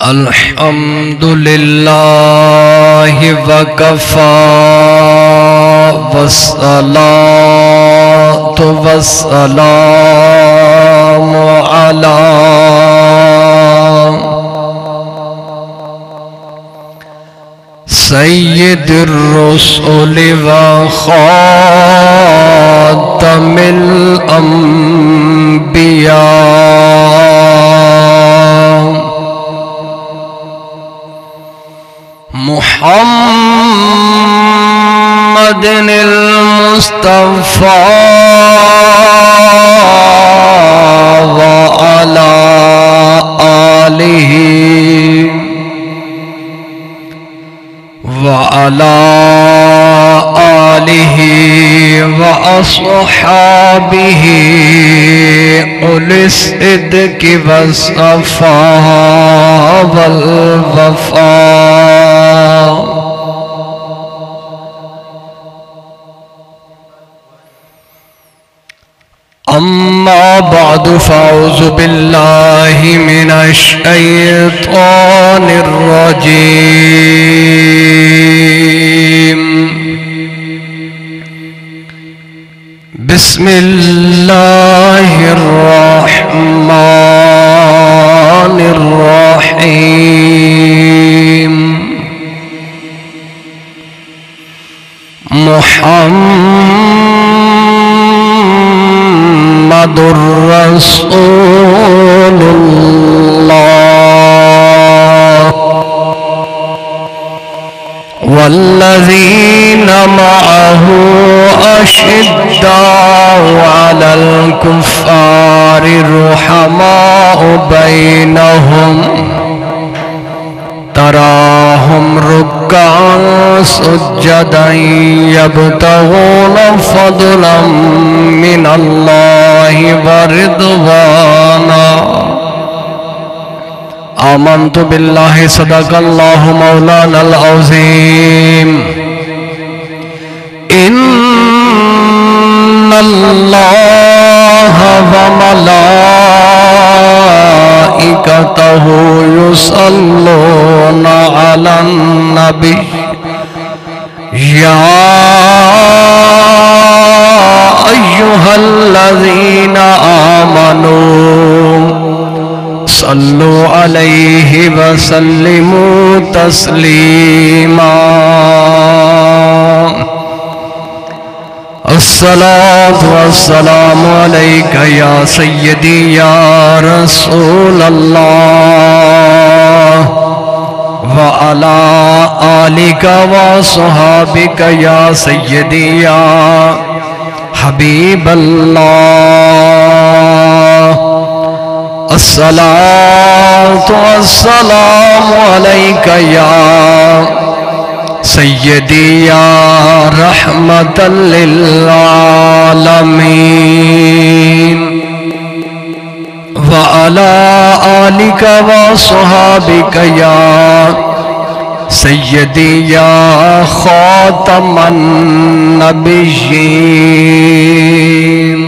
الحمد لله وكفى والصلاة والسلام على سيد الرسل وخاتم الأنبياء محمد المصطفى وعلى آله وأصحابه أولي الصدق والصفاء والوفاء. أما بعد فأعوذ بالله من الشيطان الرجيم. بسم الله الرحمن الرحيم. محمد رسول الله والذين معه أشداء على الكفار رحماء بينهم تراهم ركعا سجدا يبتغون فضلا من الله ورضوانا. آمنت بالله صدق الله مولانا العظيم. إن الله وملائكته يصلون على النبي يا أيها الذين آمنوا صلوا عليه وسلموا تسليما. الصلاة والسلام عليك يا سيدي يا رسول الله وعلى آلك وصحابك يا سيدي يا حبيب الله. الصلاة والسلام عليك يا سيدي يا رحمة للعالمين وعلى آلك وصحابك يا سيدي يا خاتم النبيين.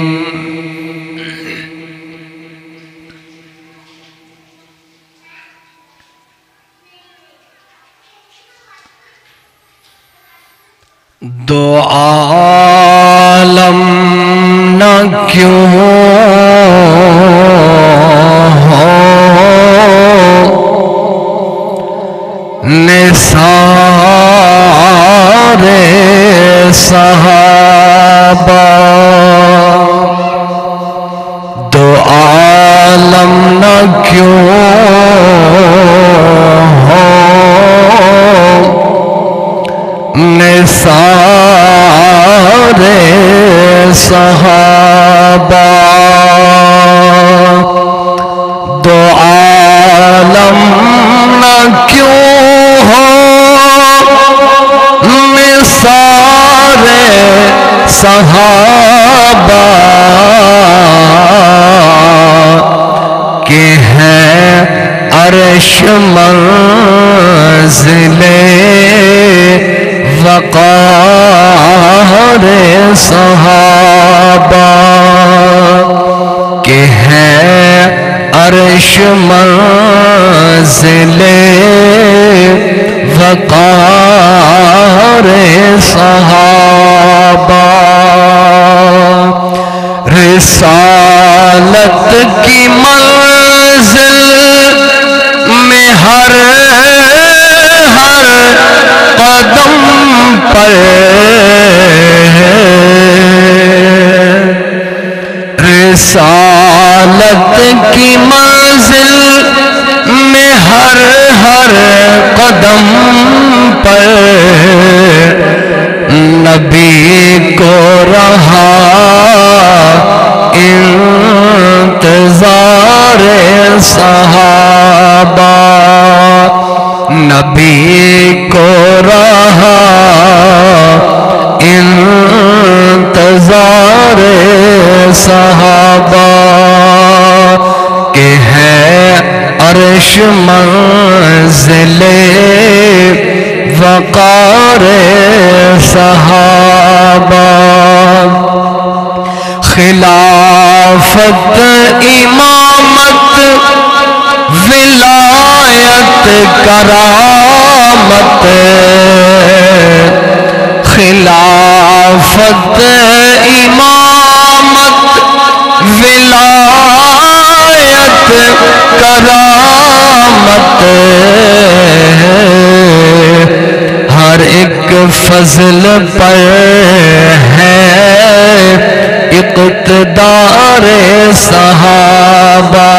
دو عالم نہ کیوں ہو نثار صحابہ. دو عالم نہ کیوں ہو نثار صحابہ. دو عالم نہ کیوں ہو نثار صحابہ کہ ہے عرش منزل وقار صحابہ. منزل وقار صحابہ رسالت کی منزل میں ہر قدم پر رسالت کی منزل میں ہر قدم پر نبی کو رہا انتظار صحابہ نبی کو رہا انتظار صحابہ کہ ہے عرش منزل وقار صحابہ خلافت امامت ولایت کرامت خلافت امامت ولایت کرامت ہر ایک فضل پر ہے اقتدار صحابہ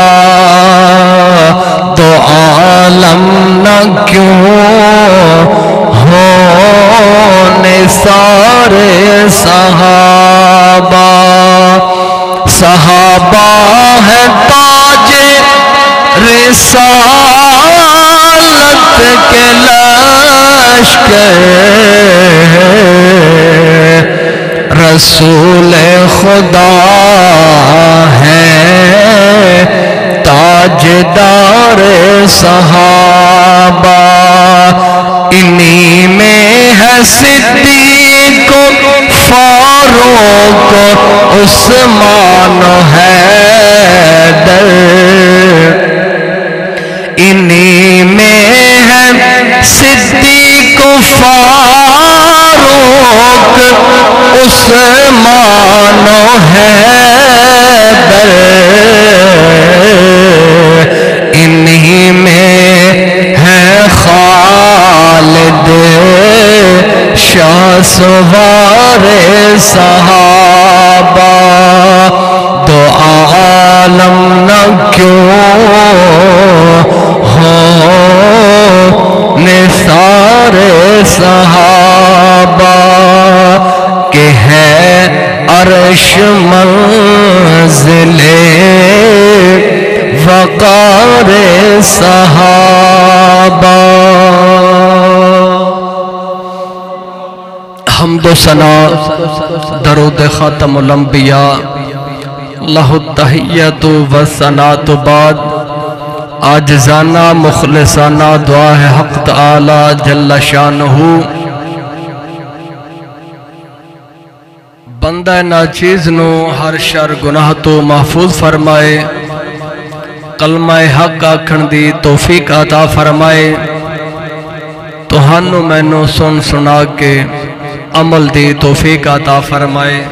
تو عالم نہ کیوں ہو نثار صحابہ صحابہ ہے تاج رسالت کے لشکر رسول خدا ہے تاجدار صحابہ انہی میں ہے صدیق فاروق عثمان و حیدر انہی میں ہے صدیق فاروق عثمان و حیدر انہی میں ہے خالد شاہ سوار صحابہ تو عالم نہ کیوں ہو نثار صحابہ کہ ہے عرش منزل وقار صحابہ حمد و ثنا درود خاتم الانبیاء لہ التحیت و ثناء بعد عاجزانہ مخلصانہ دعا ہے حق تعالی جل شانہ بندہ ناچیز نو ہر شر گناہ تو محفوظ فرمائے کلمہ حق آکھن دی توفیق عطا فرمائے تہانو مینو سن سنا کے عمل دی توفیق عطا فرمائے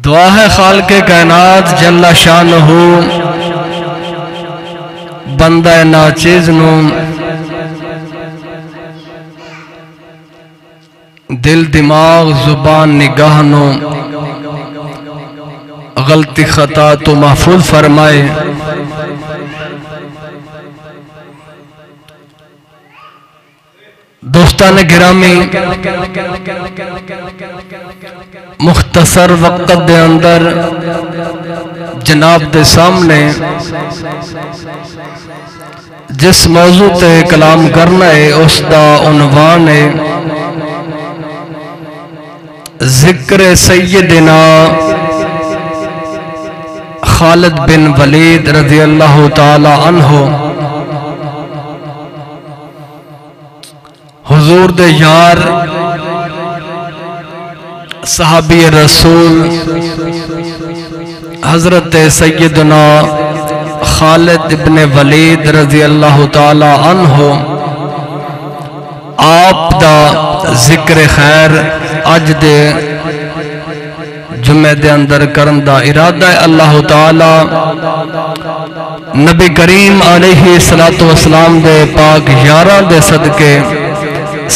دعا ہے خالق کائنات جل شانہ بندہ ناچیز نو دل دماغ زبان نگاہ نو غلطی خطا تو محفوظ فرمائے دوستان گرامی مختصر وقت دے اندر جناب دے سامنے جس موضوع تے کلام کرنا ہے اس دا عنوان ہے ذکر سیدنا خالد بن ولید رضی اللہ تعالی عنہ حضور دے یار صحابی رسول حضرت سیدنا خالد ابن ولید رضی اللہ تعالی عنہ آپ دا ذکر خیر اج دے جمعے دے اندر کرن دا ارادہ ہے اللہ تعالی نبی کریم علیہ السلام دے پاک یاراں دے صدقے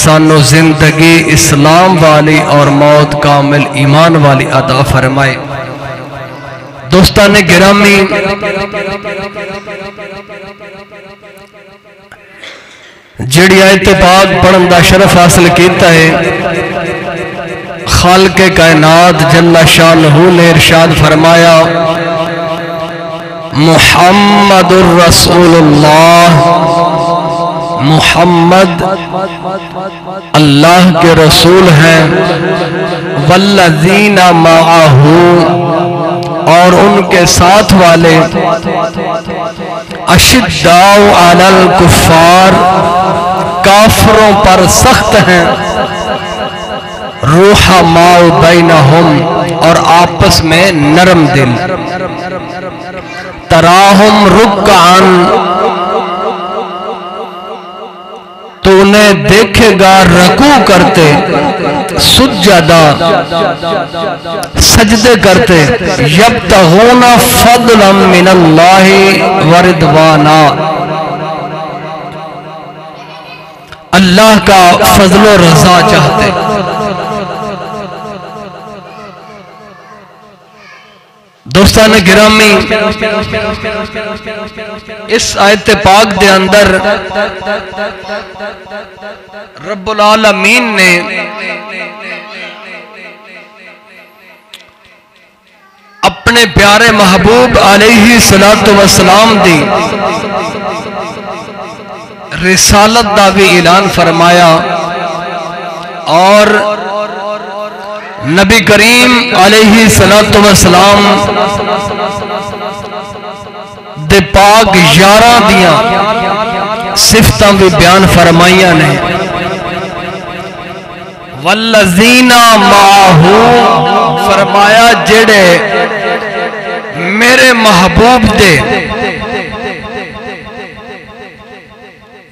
سانو زندگی اسلام والی اور موت کامل ایمان والی عطا فرمائے۔ دوستان گرامی، جڑی آیت پاک پڑھن دا شرف حاصل کیتا ہے، خالق کائنات جل شانہ نے ارشاد فرمایا محمد الرسول اللہ، محمد اللہ کے رسول ہیں، والذین معہ اور ان کے ساتھ والے، اشداء علی الکفار کافروں پر سخت ہیں، رحماء بینہم اور آپس میں نرم دل، تراہم رکعن تو انہیں دیکھے گا رکوع کرتے، سجدہ سجدے کرتے، یبتغون فضلا من اللہ ورضوانا اللہ کا فضل و رضا چاہتے۔ دوستان گرامی، اس آیت پاک دے اندر رب العالمین نے اپنے پیارے محبوب علیہ السلام دی رسالت دا بھی اعلان فرمایا، اور نبی کریم علیہ السلام دے پاک یاراں دیاں صفتاں بھی بیان فرمائیاں نے۔ والذین معہ فرمایا جڑے میرے محبوب دے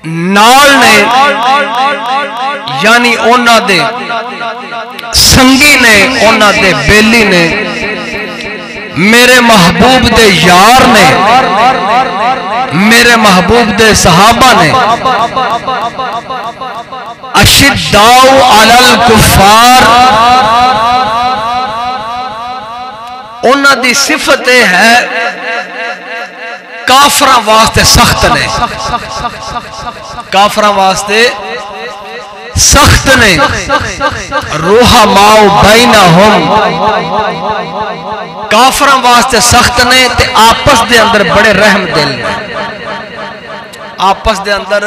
نال نے، یعنی اونا دے سنگی نے، اونا دے بیلی نے، میرے محبوب دے یار نے، میرے محبوب دے صحابہ نے، اشداء علی الکفار اونا دی صفت ہے کافراں واسطے سخت نے، کافراں واسطے سخت نے، رحماء بینہم کافراں واسطے سخت نے تے آپس دے اندر بڑے رحم دل نے، آپس دے اندر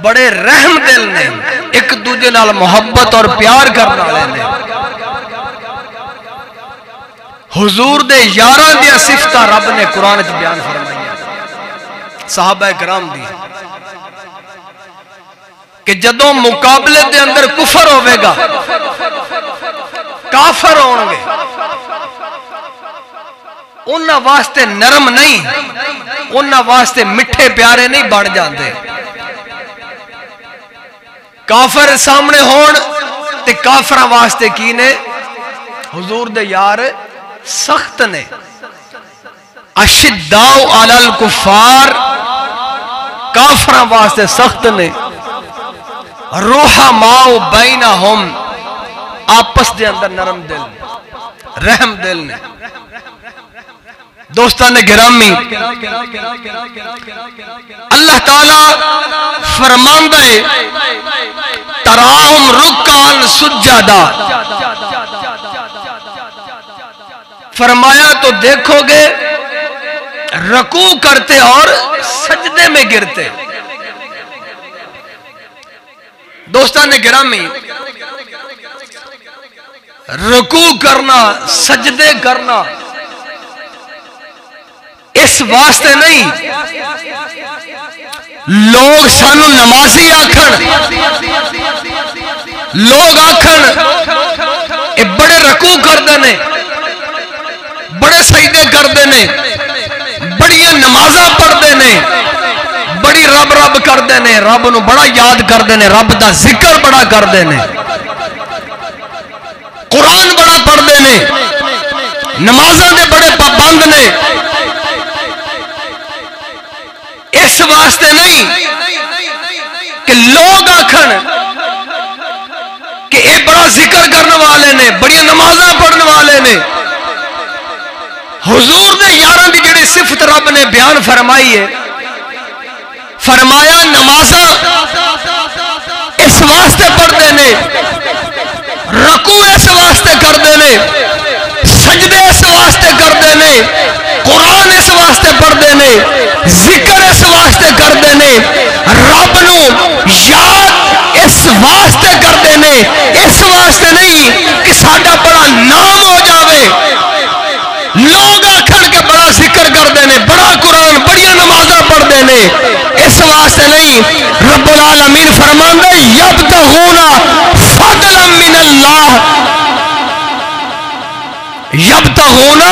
بڑے رحم دل نے، ایک دوجے نال محبت اور پیار کرنا والے نے۔ حضور دے یاراں دیا صفتاں رب نے قرآن وچ بیان فرمائی، صحابہ کرام دی، کہ جدوں مقابلے دے اندر کفر ہوئے گا، کافر ہوں گے، انہاں واسطے نرم نہیں، انہاں واسطے مٹھے پیارے نہیں بڑھ جاندے۔ کافر سامنے ہون تے کافراں واسطے کی نے؟ حضور دے یار سخت نے، اشداء علی الکفار کافراں واسطے سخت نے، رحماء بینہم آپس دے اندر نرم دل رحم دل نے۔ دوستان گرامی، اللہ تعالیٰ فرماندہ ہے تراہم رکعن سجدہ، فرمایا تو دیکھو گے رکوع کرتے اور سجدے میں گرتے۔ دوستان گرامی، رکوع کرنا، سجدے کرنا اس واسطے نہیں لوگ سانو نمازی آکھن، لوگ آکھن رکوع کرتے ہیں، بڑے سجدے کرتے ہیں، بڑی نمازاں پڑھتے ہیں، بڑی رب رب کرتے ہیں، رب نو بڑا یاد کرتے ہیں، رب دا ذکر بڑا کرتے ہیں، قرآن بڑا پڑھتے ہیں، نمازاں دے بڑے پابند نے. اس واسطے نہیں کہ لوگ آکھن کہ اے بڑا ذکر کرنے والے نے، بڑی نمازاں پڑھنے والے نے. حضور دے یاراں دی جڑی صفت رب نے بیان فرمائی ہے، فرمایا نمازاں اس واسطے پڑھتے ہیں، رکوع اس واسطے کرتے ہیں، سجدے اس واسطے کرتے ہیں، قرآن اس واسطے پڑھتے ہیں، ذکر اس واسطے کرتے ہیں، رب نو یاد اس واسطے کرتے ہیں. اس واسطے نہیں کہ ساڈا بڑا نام ہو جاوے، لوگ آکھن کے بڑا ذکر کرتے ہیں، بڑا قرآن، بڑی نمازاں پڑھتے ہیں، اس واسطے نہیں. رب العالمین فرماندا ہے یبتغون فضلا من اللہ، یبتغون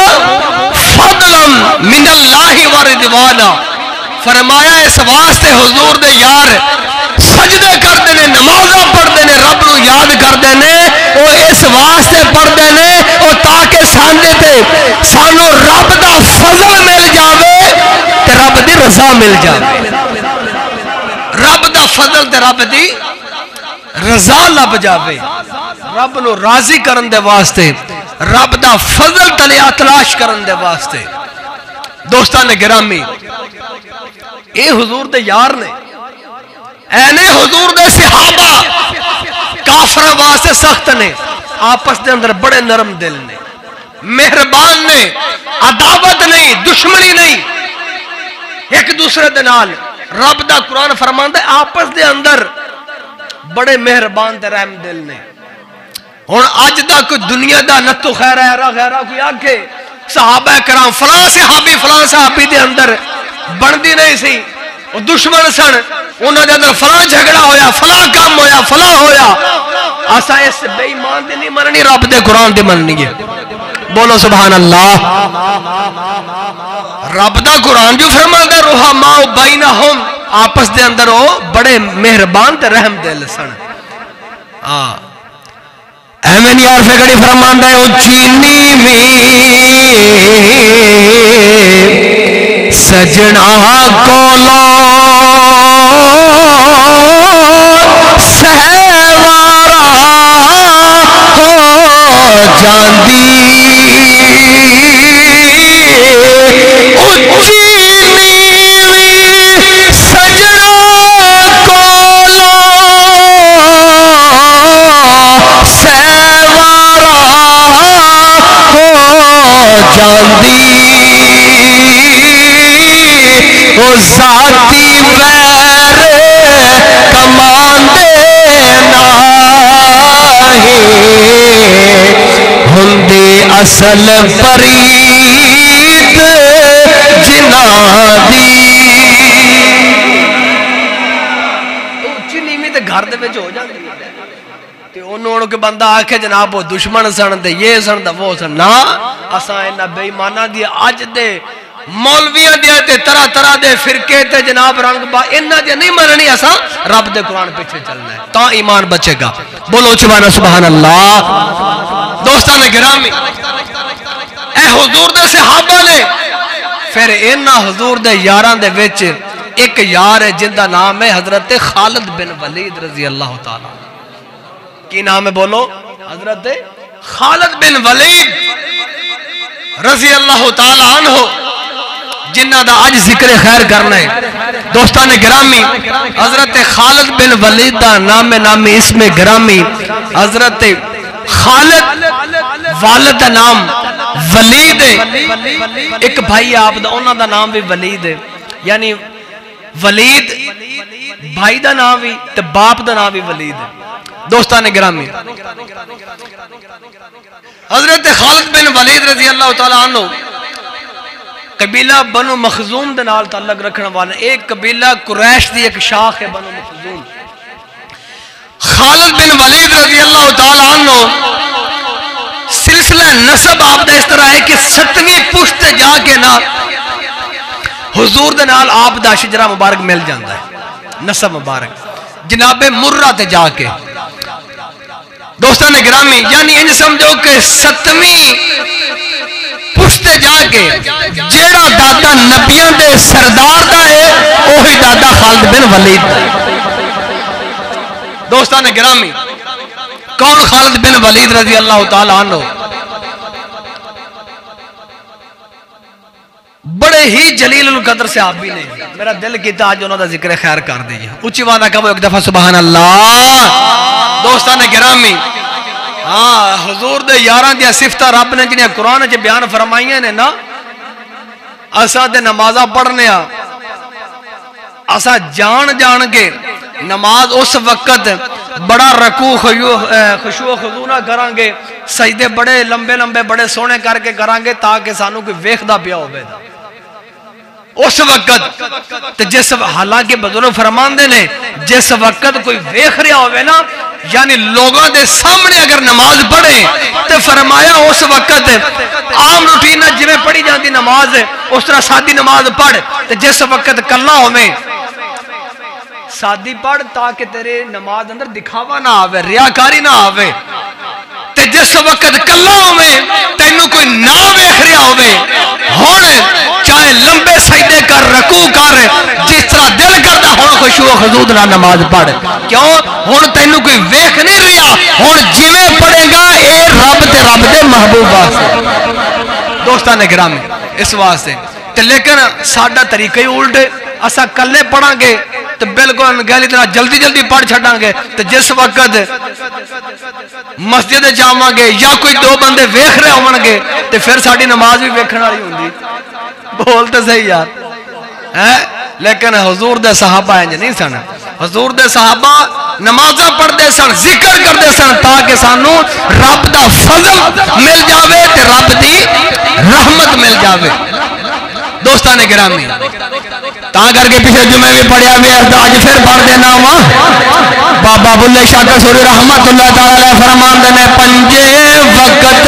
فضلا من اللہ ورضوانا. فرمایا اس واسطے حضور دے یار سجدے کرتے ہیں، نمازاں پڑھتے ہیں، رب نو یاد کرتے ہیں. وہ اس واسطے پڑھتے ہیں وہ تاکہ ساندے تے سانو رب دا فضل مل جاوے تے رب دی رضا مل جاوے. رب دا فضل تے رب دی رضا لب جاوے. رب نو راضی کرن دے واسطے، رب دا فضل تلیا تلاش کرن دے واسطے. دوستان گرامی، اے حضور دے یار نے، اینے حضور دے صحابہ کافر واسطے سخت نے، آپس دے اندر بڑے نرم دل نے، مہربان نے، عداوت نہیں، دشمنی نہیں ایک دوسرے دے نال. رب دا قرآن فرماندا ہے آپس دے اندر بڑے مہربان تے رحم دل نے. ہن اج تک دنیا دا نتو خیرہ کوئی آکھے صحابہ کرام فلاں صحابی دے اندر بندی نہیں سی، وہ دشمن سن، انہوں دے اندر فلاں جھگڑا ہویا، فلاں کام ہویا، فلاں ہویا. اسا اس بے ایمان دی نہیں مننی، رب دے قرآن دی مننی ہے. بولو سبحان اللہ. رب دا قرآن جو فرماندا ہے رحماء بینہم، آپس دے اندر وہ بڑے مہربان تے رحم دل سن. ایمن یار فکڑی فرماندا ہے اچھی نیویں سجنا کولو سہوارا ہو جاندی، اچھی نیویں سجنا کولو سہوارا ہو جاندی، وہ ذاتی ویر کماندے ناہی، ہندی اصل فرید جناں دی. اچھی نیویں تے گھر دے وچ ہو جاندی تے انہوں کہ بندہ آکھے جناب وہ دشمن سن تے یہ سن تے وہ سن. نا اساں انہاں بے ایماناں دی اج دے مولویاں دے تے طرح طرح دے فرقے تے جناب رنگ با انہاں دی نہیں مننی، اساں رب دے قرآن پیچھے چلنا ہے تا ایمان بچے گا. بولو سبحان اللہ. دوستان گرامی، اے حضور دے صحابہ نے پھر انہاں حضور دے یاراں دے وچ ایک یار ہے جن دا نام ہے حضرت خالد بن ولید رضی اللہ تعالی. کی نام ہے بولو؟ حضرت خالد بن ولید رضی اللہ تعالی عنہ، جنہ دا آج ذکر خیر کرنا ہے. دوستان گرامی، حضرت خالد بن ولید دا نام اسم گرامی حضرت خالد، والد دا نام ولید ہے. ایک بھائی آپ دا انہاں دا نام بھی ولید ہے، یعنی ولید بھائی دا نام بھی تے باپ دا نام بھی ولید ہے. دوستان گرامی، حضرت خالد بن ولید رضی اللہ تعالی عنہ قبیلہ بنو مخزوم دے نال تعلق رکھنے والا، ایک قبیلہ قریش دی ایک شاخ ہے بنو مخزوم. خالد بن ولید رضی اللہ تعالی عنہ نسب آپ دا اس طرح ہے کہ 7ویں پشت جا کے نا حضور دے نال آپ دا شجرہ مبارک مل جاندہ ہے، نسب مبارک جناب مرہ تے جا کے دوستان گرامی، یعنی انج سمجھو کہ 7ویں پشت جا کے جیڑا دادا نبیان دے سردار دا ہے وہی دادا خالد بن ولید دا ہے۔ دوستان گرامی، کون خالد بن ولید رضی اللہ تعالیٰ عنہ؟ بڑے ہی جلیل القدر سے آپ بھی نہیں، میرا دل کیتا آج انہوں دا ذکر خیر کر دیجئے، اچھی وعدہ کہو ایک دفعہ سبحان اللہ۔ دوستان گرامی، ہاں حضور دے یاران دیا صفتہ رب نے جنہیں قرآن جے بیان فرمائیاں نے نا، اسا دے نمازہ پڑھنے اسا جان کے نماز اس وقت بڑا رکوع خشوع خضوع کران گے، سجدے بڑے لمبے لمبے بڑے سونے کر کے کران گے تاکہ سانو کوئی ویکھدا پیا ہوے دا اس وقت تے جس حالانکہ بزرگ فرماندے نے جس وقت کوئی ویکھ رہا ہوے نا، یعنی لوگوں دے سامنے اگر نماز پڑھے تو فرمایا اس وقت عام روٹین جویں پڑھی جاندی نماز اس طرح سادی نماز پڑھ، تے جس وقت کلا ہوے سادی پڑھ تاکہ تیرے نماز اندر دکھاوا نہ آوے، ریاکاری نہ آوے، تے جس وقت کلا ہوے تینوں کوئی نہ ویکھ رہا ہوے، ہن چاہے لمبے سجدے کر رکوع کر جس طرح دل کردا ہن خشوع خضوع نال نماز پڑھ، کیوں ہن تینوں کوئی ویکھ نہیں رہا، ہن جویں پڑھے گا اے رب تے رب دے محبوب واسطے۔ دوستان گرامی، اس واسطے تے لیکن ساڈا طریقہ ہی الٹ، اسا کلے پڑھاں گے تو بالکل گہلی طرح جلدی جلدی پڑھ چھڑاں گے، تو جس وقت مسجد جاواں گے یا کوئی دو بندے ویکھ رہے ہون گے تو پھر ساڈی نماز بھی ویکھن والی ہوندی۔ بولتے صحیح یار، لیکن حضور دے صحابہ انج نہیں سن، حضور دے صحابہ نمازاں پڑھتے سن، ذکر کرتے سن تاکہ سانو رب دا فضل مل جاوے تے رب دی رحمت مل جاوے۔ دوستان گرامی، تا کر کے پیچھے جمعے بھی پڑھیا بھی آج پھر پڑھ دینا ہوا، بابا بلے شاہ قصوری رحمت اللہ تعالیٰ علیہ فرمان دینے پنجے وقت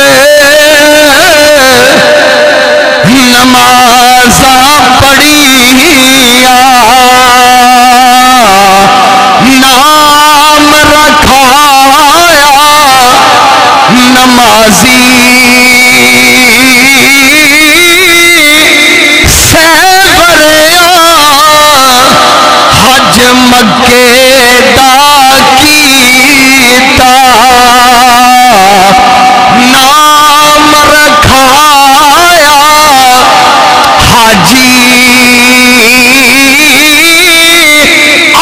نمازاں پڑھیا نام رکھایا نمازی حج مکے دا کیتا نام رکھایا حاجی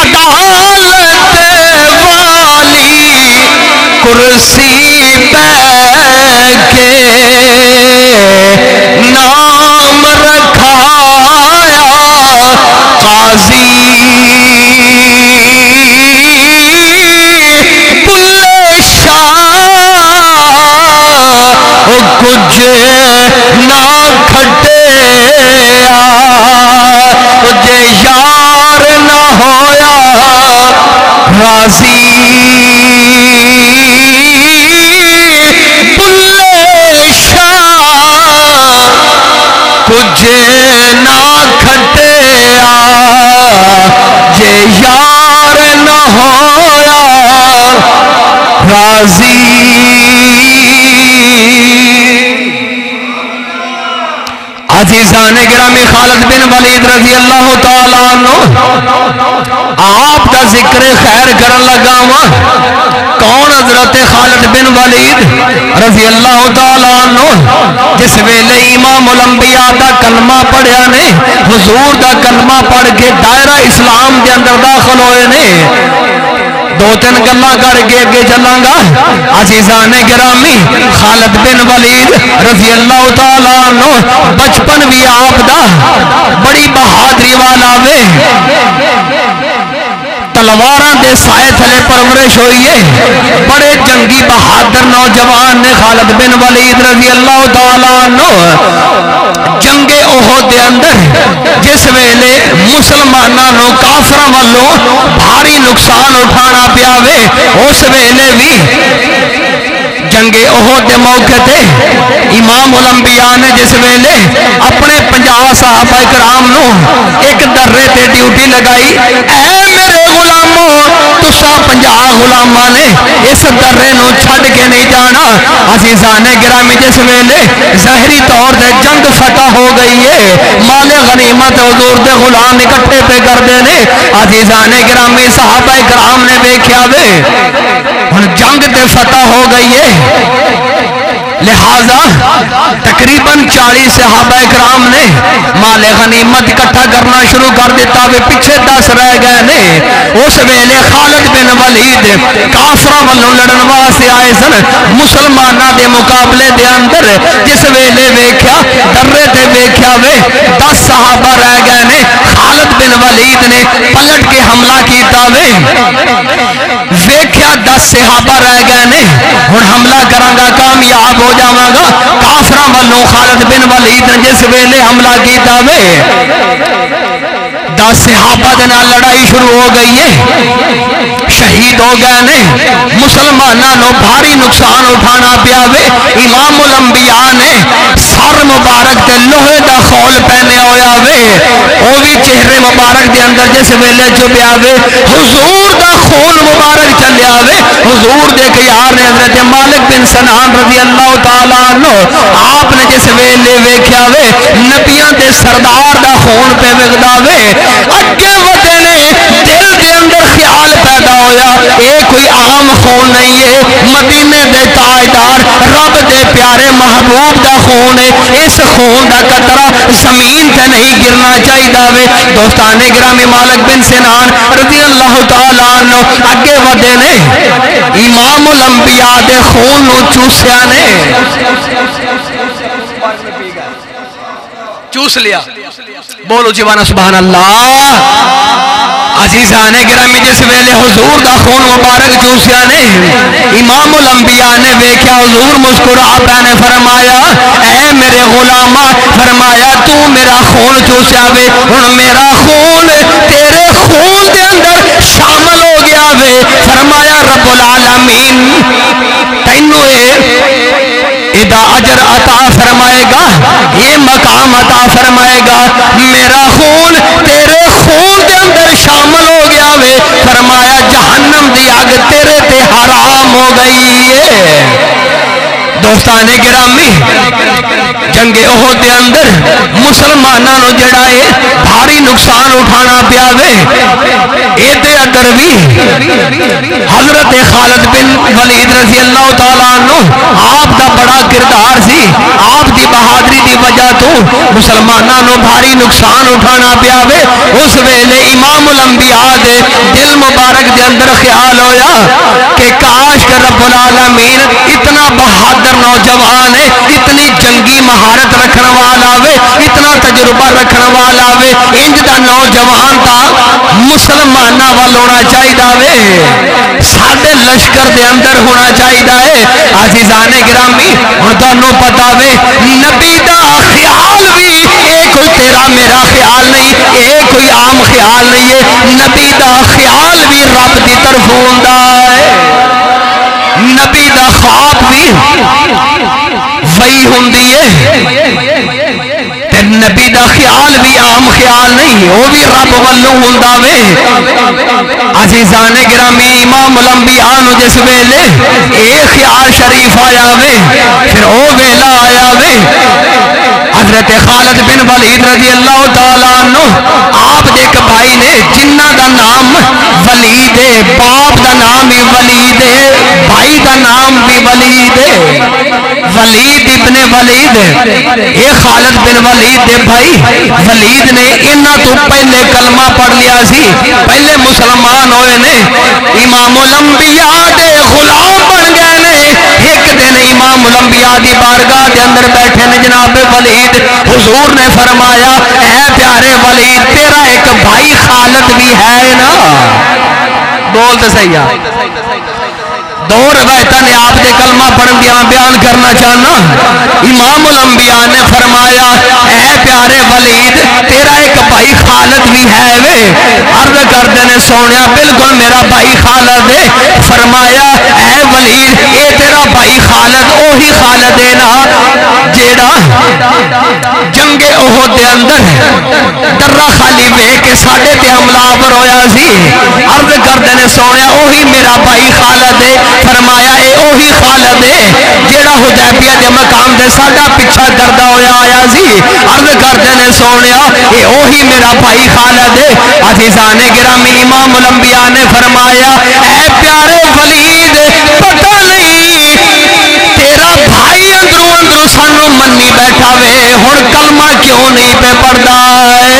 عدالت والی کرسی پہ کے نام رکھایا قاضی بلے شاہ کچھ نہ کھٹیا جے یار نہ ہویا راضی بلے شاہ کچھ نہ کھٹیا جے یار نہ ہویا راضی۔ عزیزان گرامی، خالد بن ولید رضی اللہ تعالیٰ عنہ آپ دا ذکر خیر کرن لگا ہوا۔ کون حضرت خالد بن ولید رضی اللہ تعالیٰ عنہ جس ویلے امام الانبیاء دا کلمہ پڑھیا نے، حضور دا کلمہ پڑھ کے دائرہ اسلام دے اندر داخل ہوئے نے، دو تین گلاں کر کے اگے چلاں گا۔ عزیزان گرامی، خالد بن ولید رضی اللہ تعالیٰ عنہ بچپن بھی آپ دا بڑی بہادری والا وے، تلواراں دے سائے تھلے پرورش ہوئی ہے، بڑے جنگی بہادر نوجوان نے خالد بن ولید رضی اللہ تعالیٰ عنہ جنگ احد دے اندر جس ویلے مسلماناں نو کافراں والوں بھاری نقصان اٹھانا پیا وے، اس ویلے بھی جنگ احد احد دے موقع تے امام الانبیاء نے جس ویلے اپنے 50 صحابہ کرام نو ایک درے تے ڈیوٹی لگائی، اے میرے غلاموں تسا 50 غلاماں نے اس درے نو چھڈ کے نہیں جانا۔ عزیزان گرامی جس ویلے ظاہری طور تے جنگ فتح ہو گئی ہے، مال غنیمت حضور دے غلام اکٹھے پہ کردے نے، عزیزان گرامی صحابہ کرام نے ویکھیا وے ہن جنگ تے فتح ہو گئی ہے، لہذا تقریباً 40 صحابہ کرام نے مال غنیمت اکٹھا کرنا شروع کر دیتا وے، پیچھے 10 رہ گئے نے۔ اس ویلے خالد بن ولید کافراں والوں لڑن واسطے آئے سن مسلماناں دے مقابلے دے اندر، جس ویلے ویکھیا درے تے ویکھیا وے 10 صحابہ رہ گئے نے، خالد بن ولید نے پلٹ کے حملہ کیتا وے، ویکھیا 10 صحابہ رہ گئے نے، ہن حملہ کراں گا کامیاب ہو جاواں گا۔ کافراں والوں خالد بن ولید نے جس ویلے حملہ کیتا وے 10 صحابہ دے نال لڑائی شروع ہو گئی ہے، شہید ہو گئے نے، مسلماناں نو بھاری نقصان اٹھانا پیا وے۔ امام الانبیاء نے سر مبارک تے لوہے دا خول پہنے ہویا وے، او بھی چہرے مبارک دے اندر جس ویلے چبیا وے حضور دا خون مبارک چلیا وے۔ حضور دے یار نے حضرت مالک بن سنان رضی اللہ تعالیٰ عنہ آپ نے جس ویلے ویکھیا وے نبیاں دے سردار دا خون پہ وگدا وے، اگے ودے نے، دل دے اندر خیال پیدا ہویا اے کوئی عام خون نہیں ہے، مدینے دے تاجدار رب دے پیارے محبوب دا خون ہے، اس خون دا قطرہ زمین تے نہیں گرنا چاہیے وے۔ دوستان گرامی مالک بن سنان رضی اللہ تعالیٰ عنہ اگے ودے نے، امام الانبیاء دے خون نو چوسیا نے، چوس لیا، بولو جیوانا سبحان اللہ۔ عزیزان گرامی جس ویلے حضور دا خون مبارک چوسیا نے، امام الانبیاء نے ویکھیا حضور مسکرا پہ نے فرمایا اے میرے غلامہ، فرمایا تو میرا خون چوسیا وے، ہن میرا خون تیرے خون دے اندر شامل ہو گیا وے۔ فرمایا رب العالمین تینوں ادا اجر عطا فرمائے گا، یہ مقام عطا فرمائے گا، میرا خون تیرے خون دے اندر شامل ہو گیا وے۔ فرمایا جہنم دی آگ تیرے تے حرام ہو گئی ہے۔ دوستان گرامی جنگ احد دے اندر مسلماناں نو جڑا ہے بھاری نقصان اٹھانا پیا وے، اے دے اندر بھی حضرت خالد بن ولید رضی اللہ تعالیٰ عنہ آپ دا بڑا کردار سی، آپ دی بہادری دی وجہ تو مسلماناں نو بھاری نقصان اٹھانا پیا وے۔ اس ویلے امام الانبیاء دے دل مبارک دے اندر خیال ہویا کہ کاش کہ رب العالمین اتنا بہادر نوجوان ہے، اتنی جنگی مہارت رکھنے والا وے، اتنا تجربہ رکھنے والا وے، انج دا نوجوان تا مسلمانہ وال ہونا چاہیے وے، ساڈے لشکر دے اندر ہونا چاہیے ہے۔ عزیزان گرامی ہن تانوں پتہ وے نبی دا خیال بھی اے کوئی تیرا میرا خیال نہیں، اے کوئی عام خیال نہیں ہے، نبی دا خیال بھی رب دی طرف ہوندا ہے، نبی دا خواب بھی وہی ہوندی ہے، تے نبی دا خیال بھی عام خیال نہیں، وہ بھی رب والوں ہوندا وے۔ عزیزان گرامی امام الانبیاء نو جس ویلے اے خیال شریف آیا وے، پھر او ویلا آیا وے حضرت خالد بن ولید رضی اللہ تعالیٰ عنہ آپ دے ایک بھائی نے جنہ دا نام ولید ہے، باپ دا نام بھی ولید ہے، بھائی دا نام بھی ولید ہے، ولید ابن ولید، یہ خالد بن ولید دے بھائی ولید نے انہاں تو پہلے کلمہ پڑھ لیا سی، پہلے مسلمان ہوئے نے، امام الانبیاء دے غلام بن گئے نے۔ ایک دن امام الانبیاء دی بارگاہ دے اندر بیٹھے نے جناب ولید، حضور نے فرمایا اے پیارے ولید تیرا ایک بھائی خالد بھی ہے نا، بولتے صحیح ہے، دو روایتاں نے آپ دے کلمہ پڑھن دیا بیان کرنا چاہنا۔ امام الانبیاء نے فرمایا اے پیارے ولید تیرا ایک بھائی خالد بھی ہے وے، عرض کردے نے سونیا بالکل میرا بھائی خالد ہے۔ فرمایا اے ولید اے تیرا بھائی خالد اوہی احد دے اندر درہ خالی ویکھ کے ساڈے تے حملہ آور ہویا سی عرض کردے نے سونیا اوہی میرا بھائی خالد ہے فرمایا اے اوہی خالد ہے جیڑا حدیبیہ دے مقام تے ساڈا پیچھا کردا ہویا آیا سی عرض کردے نے سونیا اے اوہی میرا بھائی خالد ہے عزیزان گرامی امام الانبیاء نے فرمایا اے پیارے ولید پتہ نہیں تیرا بھائی اندروں اندروں سانو منی بیٹھا وے ہن کلمہ کیوں نہیں پہ پڑھدا ہے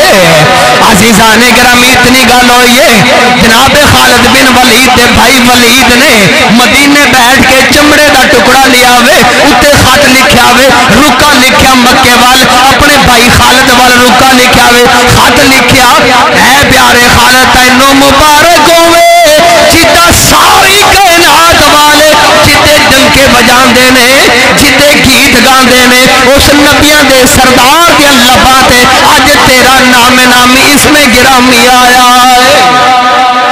عزیزان گرامی اتنی گل ہوئی ہے جناب خالد بن ولید دے بھائی ولید نے مدینے بیٹھ کے چمڑے دا ٹکڑا لیا وے اتے خط لکھیا وے رکا لکھیا مکے وال اپنے بھائی خالد وال رکا لکھیا وے خط لکھیا اے پیارے خالد تینوں مبارک ہوئے جتا ساری کائنات والے جتے ڈنکے بجاندے نے جتے گیت گاندے نے اس نبیاں دے سردار دے لباں تے اج تیرا نام نامی اس میں گرامی آیا ہے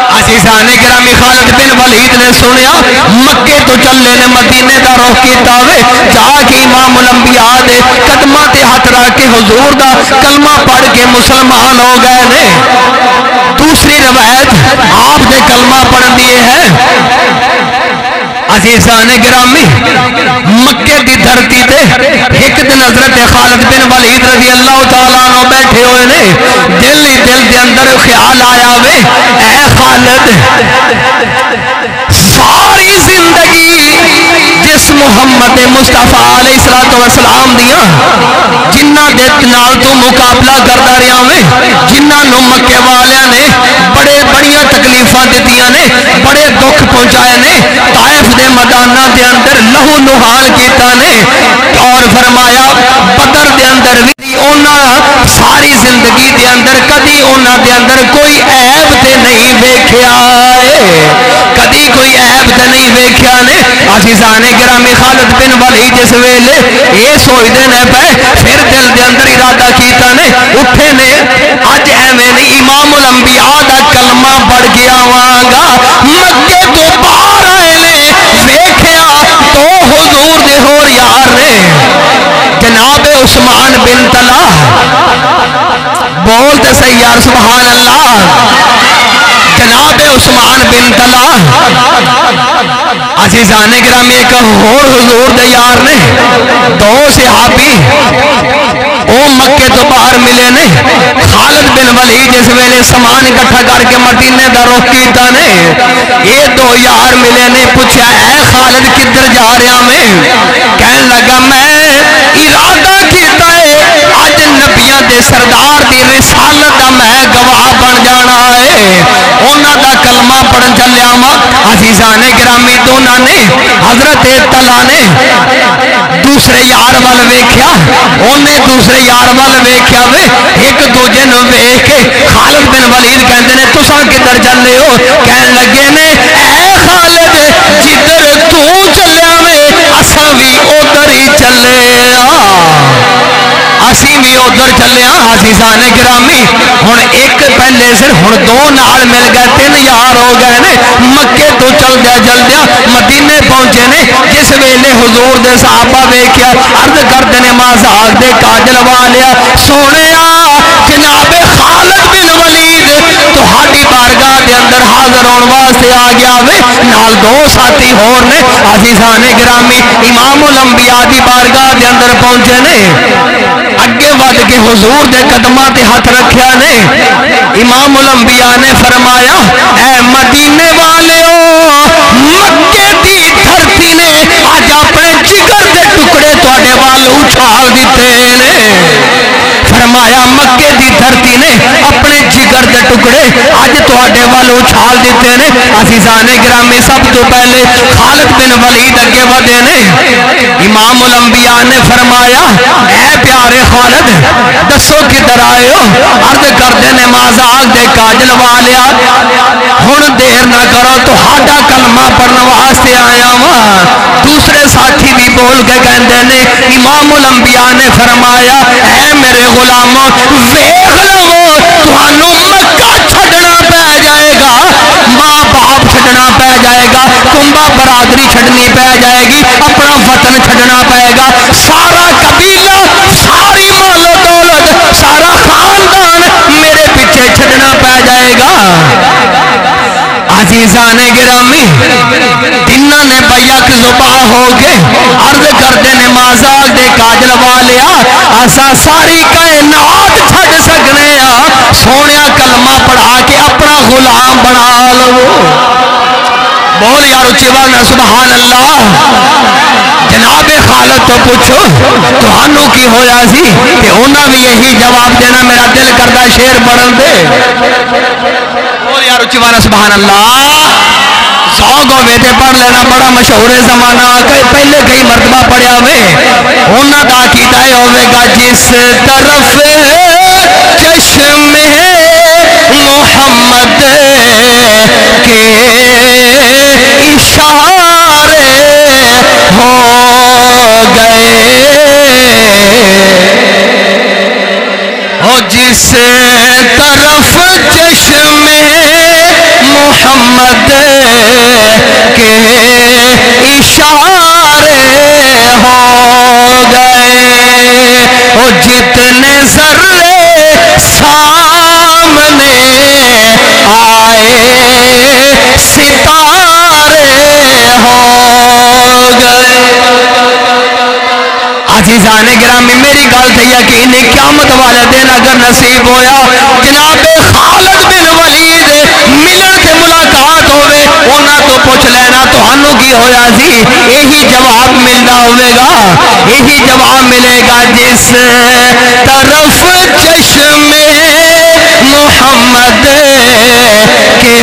عزیزان گرامی خالد بن ولید نے سنیا مکے تو چلے نے مدینے دا رخ کیتا وے جا کے امام الانبیاء دے قدماں تے ہاتھ رکھ کے حضور دا کلمہ پڑھ کے مسلمان ہو گئے نے دوسری روایت آپ دے کلمہ پڑھ دیے ہیں عزیزان گرامی مکے دی دھرتی تے ایک دن حضرت خالد بن ولید رضی اللہ تعالیٰ عنہ بیٹھے ہوئے نے دل ہی دل دے اندر خیال آیا وے اے خالد ساری زندگی جس محمد مصطفیٰ علیہ السلام دیاں جنہ دے نال تو مقابلہ کردا رہیا وے جنہ نو مکے والیاں نے بڑے بڑیاں تکلیفاں دتیاں نے بڑے دکھ پہنچائے نے طائف دے میداناں دے اندر لہو لہان کیتا نے اور فرمایا بدر دے اندر بھی انہاں ساری زندگی دے اندر کدی انہاں دے اندر کوئی عیب تے نہیں ویکھیا کدی کوئی عیب تے نہیں ویکھیا نے عزیزان گرامی خالد بن ولید جس ویلے یہ سوچدے نے پے پھر دل دے اندر ارادہ کیتا نے اٹھے نے اج ایویں نہیں امام الانبیاء دا کلمہ پڑھ کے آواں گا مکے تو باہر آئے نے ویکھیا تو حضور دے ہور یار نے جناب عثمان بن طلحہ بولتے صحیح یار سبحان اللہ جناب عثمان بن طلحہ عزیزان گرامی ایک اور حضور دے یار نے دو صحابی او مکے تو باہر ملے نے خالد بن ولید جس ویلے سامان اکٹھا کر کے مدینے دا رخ کیتا نے یہ دو یار ملے نے پوچھا اے خالد کدھر جا رہا میں کہنے لگا میں ارادہ کیتا ہے اج نبیاں دے سردار دی رسالت دا میں گواہ بن جانا ہے انہاں دا کلمہ پڑھن چلیا وا عزیزان گرامی دونوں نے حضرت طلحہ نے دوسرے یار وال ویکھیا اونے دوسرے یار وال ویکھیا وے ایک دوجے نو ویکھ کے خالد بن ولید کہندے نے تساں کدھر چلے ہو کہن لگے نے اے خالد جدھر تو چلیا وے اساں وی ادھر ہی چلے اسی بھی ادھر چلے ہاں عزیزان گرامی ہن ایک پہلے سر ہن دو نال مل گئے تین یار ہو گئے نے مکے تو چل دیا مدینے پہنچے نے جس ویلے حضور دے صحابہ ویکھیا عرض کردے نے مازاق دے کاجل والیا سونیا جناب خالد بن ولید تہاڈی بارگاہ دے اندر حاضر ہون واسطے آ گیا وے نال دو ساتھی ہور نے عزیزان گرامی امام الانبیاء دی بارگاہ دے اندر پہنچے نے اگے ود کے حضور دے قدماں تے ہاتھ رکھیا نے امام الانبیاء نے فرمایا اے مدینے والیو مکے دی دھرتی نے اج اپنے جگر دے ٹکڑے تواڈے وال اچھال دتے نے فرمایا مکے دی دھرتی نے اپنے جگر دے ٹکڑے اج تواڈے وال اچھال دتے نے عزیزان گرامی سب تو پہلے خالد بن ولید اگے ودے نے امام الانبیاء نے فرمایا اے پیارے خالد دسو کدھر آئے ہو عرض کردے نے مازاق دے کاجل والیا ہن دیر نہ کرو تہاڈا کلمہ پڑھن واسطے آیا وا دوسرے ساتھی بھی بول کے کہندے نے امام الانبیاء نے فرمایا اے میرے غلاموں ویکھ لو تہانوں مکہ چھڈنا پے جائے گا ماں باپ چھڈنا پے جائے گا کنبا برادری چھڈنی پے جائے گی اپنا وطن چھڈنا پے گا سارا قبیلہ ساری مال و دولت عزیزان گرامی تینہ نے بیک زباں ہو کے عرض کردے نے مازال دے کاجل والیا آسا ساری کائنات چھڑ سکنے سونیا کلمہ پڑھا کے اپنا غلام بنا لو بول یار اچھی بارنا سبحان اللہ جناب خالد تو پوچھو تو ہنو کی ہویا سی کہ انہاں بھی یہی جواب دینا میرا دل کردہ شیر بڑھن دے بول یار اچھی بارنا سبحان اللہ سوگو بیٹے پڑھ لینا بڑا مشہور زمانہ پہلے کئی مرتبہ پڑھیا ہوئے انہاں دا کیدائے ہوئے گا جس طرف چشم محمد کے اشارے ہو گئے جس طرف چشم محمد کے اشارے ہو گئے جتنے ذرے سامنے آئے ستارے ہو گئے عزیزان گرامی میری گل تھی یقین قیامت والے دن اگر نصیب ہویا جناب خالد بن ولید ملن سے ملاقات ہوئے انہاں تو پوچھ لینا تو ہنو کی ہویا سی یہی جواب ملنا ہوئے گا یہی جواب ملے گا جس طرف چشم محمد کے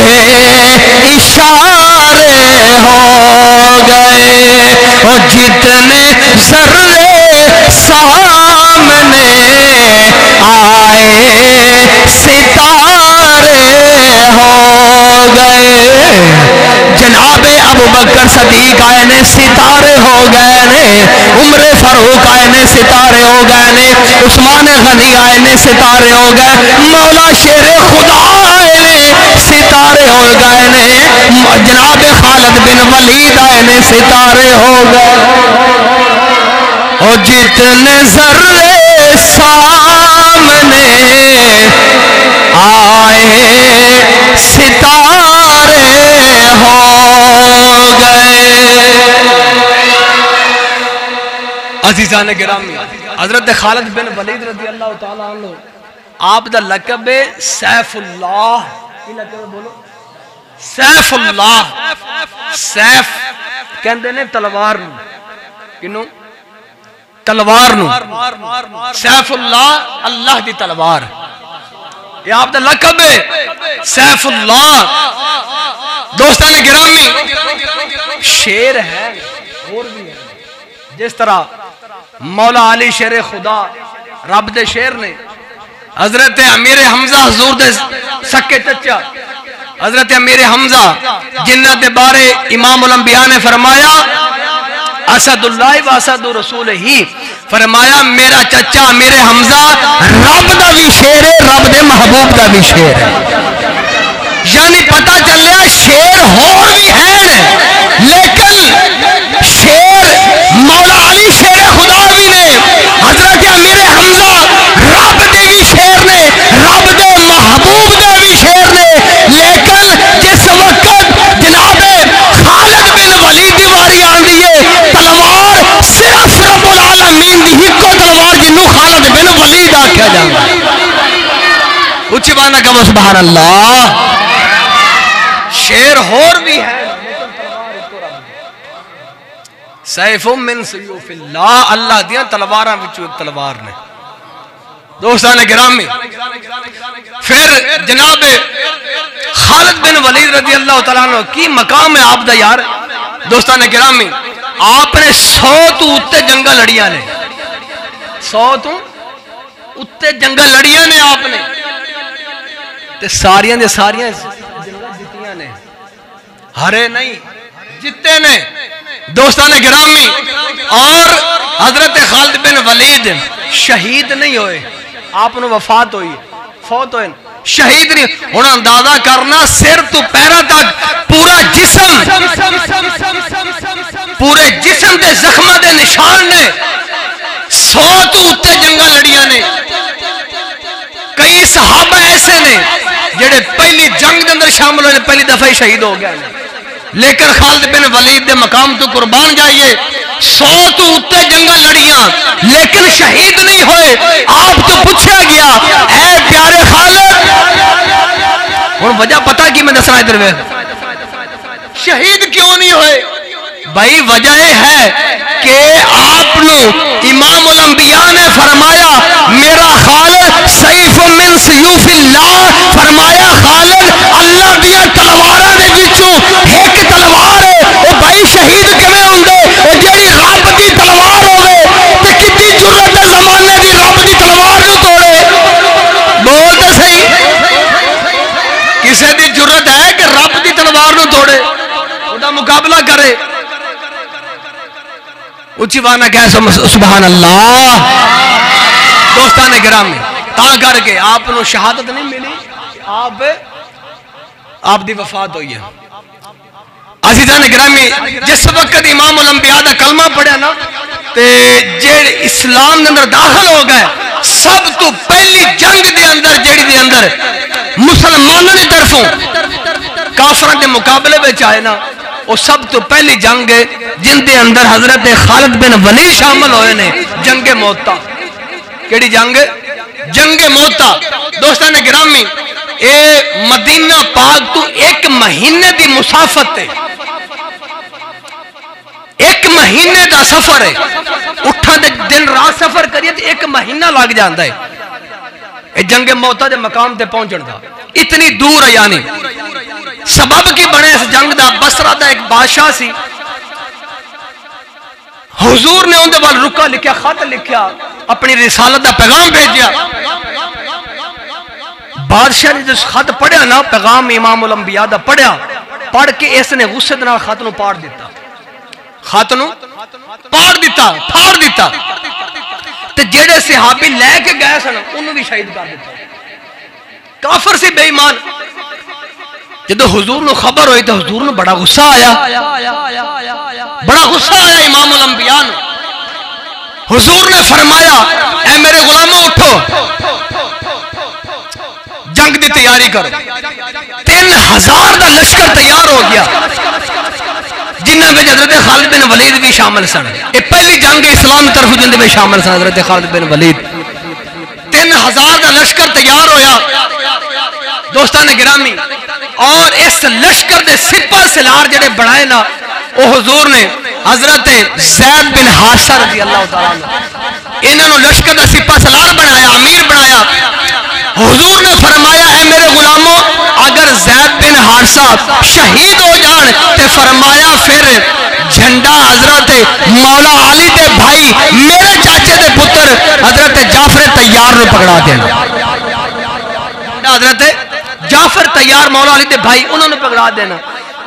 اشارے ہو گئے جتنے ذرے سامنے آئے ستارے ہو گئے جناب ابو بکر صدیق آئے نے ستارے ہو گئے نے عمر فاروق آئے نے ستارے ہو گئے نے عثمان غنی آئے نے ستارے ہو گئے مولا شیر خدا آئے نے ستارے ہو گئے نے جناب خالد بن ولید آئے نے ستارے ہو گئے جتنے ذرے سامنے آئے ستارے ہو گئے عزیزان گرامی حضرت خالد بن ولید رضی اللہ تعالیٰ عنہ آپ دا لقب ہے سیف اللہ کی لقب بولو سیف اللہ سیف کہندے نے تلوار نو کنو تلوار نو سیف اللہ اللہ دی تلوار یہ آپ دا لقب ہے سیف اللہ دوستان گرامی شیر ہے اور بھی ہے جس طرح مولا علی شیر خدا رب دے شیر نے حضرت امیر حمزہ حضور دے سکے چچا حضرت امیر حمزہ جنہ دے بارے امام الانبیاء نے فرمایا اسد اللہ و اسد رسول ہی فرمایا میرا چچا میرے حمزہ رب دا بھی شیر ہے رب دے محبوب دا بھی شیر ہے یعنی پتہ چلیا شیر ہور بھی ہے لیکن شیر مولا علی شیر خدا بھی نے حضرت امیر حمزہ رب دے بھی شیر نے رب دے محبوب دے بھی شیر نے لیکن جس وقت جناب خالد بن ولید دی واری آندی ہے تلوار صرف رب العالمین دی ہی کو تلوار جنو خالد بن ولید آکھیا جاندہ اچھی بانا کہو سبحان اللہ شیر ہور بھی ہے سیف من سیوف اللہ اللہ دیا تلواراں وچوں ایک تلوار نے دوستان گرامی پھر جناب خالد بن ولید رضی اللہ تعالیٰ عنہ کی مقام ہے آپ دا یار دوستان گرامی آپ نے 100 تو اتے جنگل لڑیاں نے 100 تو اتے جنگل لڑیاں نے آپ نے تے ساریاں دے ساریاں جنگل جتیاں نے ہرے نہیں جتے نے دوستان گرامی اور حضرت خالد بن ولید شہید نہیں ہوئے آپ نے وفات ہوئی فوت ہوئے شہید نہیں ہونا اندازہ کرنا سر تو پیرہ تک پورا جسم پورے جسم دے زخمہ دے نشان نے 100 تو اتے جنگل لڑیاں نے کئی صحابہ ایسے نے جڑے پہلی جنگ دے اندر شامل ہوئے پہلی دفعہ ہی شہید ہو گیا لیکن خالد بن ولید دے مقام تو قربان جائیے 100 تو اتے جنگاں لڑیاں لیکن شہید نہیں ہوئے آپ تو پوچھا گیا اے پیارے خالد اور وجہ پتہ کی میں دسنا ادھر میں شہید کیوں نہیں ہوئے بھائی وجہ ہے کہ آپ نو امام الانبیاء نے فرمایا میرا خالد سیف من سیوف اللہ فرمایا خالد اللہ دیا تلواراں دے وچوں ایک تلوار ہے او بھائی شہید کیویں ہوندے او جڑی رب دی تلوار ہوے تے کتنی جرأت ہے زمانے دی رب دی تلوار نو توڑے بول تے صحیح کسے دی جرأت ہے کہ رب دی تلوار نو توڑے او دا مقابلہ کرے اچھی وانا کہہ سبحان اللہ دوستان گرامی تا کر کے آپ نو شہادت نہیں ملی آپ دی وفات ہوئی ہے عزیزان گرامی جس وقت امام الانبیاء دا کلمہ پڑھا نا تے جیڑ اسلام دے اندر داخل ہو گئے سب تو پہلی جنگ دے اندر جیڑی دے اندر مسلمانوں دی طرفوں کافران دے مقابلے میں چاہے نا وہ سب تو پہلی جنگ ہے جن دے اندر حضرت خالد بن ولید شامل ہوئے نے جنگ موتا کیڑی جنگ جنگ موتا دوستان گرامی اے مدینہ پاک تو ایک مہینے دی مسافت ہے ایک مہینے دا سفر ہے اٹھا دے دن رات سفر کریے تو ایک مہینہ لگ جاندہ ہے اے جنگ موتا دے مقام تے پہنچن دا اتنی دور ہے یعنی سبب کی بڑے اس جنگ دا بصرہ دا ایک بادشاہ سی حضور نے ان دے وال رکا لکھیا خط لکھیا اپنی رسالت دا پیغام بھیجیا بادشاہ نے جس خط پڑھیا نا پیغام امام الانبیاء دا پڑھیا پڑھ کے اس نے غصے دنال خط نو پاڑ دیتا خط نو پاڑ دیتا پھاڑ دیتا تے جڑے صحابی لے کے گئے سن انہوں بھی شہید کر دیتا کافر سی بے ایمان جدو حضور نو خبر ہوئی تو حضور نو بڑا غصہ آیا امام الانبیاء نو حضور نے فرمایا اے میرے غلاموں اٹھو جنگ دی تیاری کرو 3000 دا لشکر تیار ہو گیا جنہ میں حضرت خالد بن ولید بھی شامل سن یہ پہلی جنگ اسلام طرف جن میں شامل سن حضرت خالد بن ولید 3000 دا لشکر تیار ہویا دوستان گرامی اور اس لشکر دے سپہ سلار جڑے بڑھائے نا وہ حضور نے حضرت زید بن حارثہ رضی اللہ تعالیٰ انہوں نے لشکر دا سپہ سلار بنایا امیر بنایا حضور نے فرمایا اے میرے غلاموں اگر زید بن حارثہ شہید ہو جان تے فرمایا پھر جھنڈا حضرت مولا علی دے بھائی میرے چاچے دے پتر حضرت جعفر تیار نے پکڑا دینا حضرت جعفر تیار مولا علی دے بھائی انہوں نے پکڑا دینا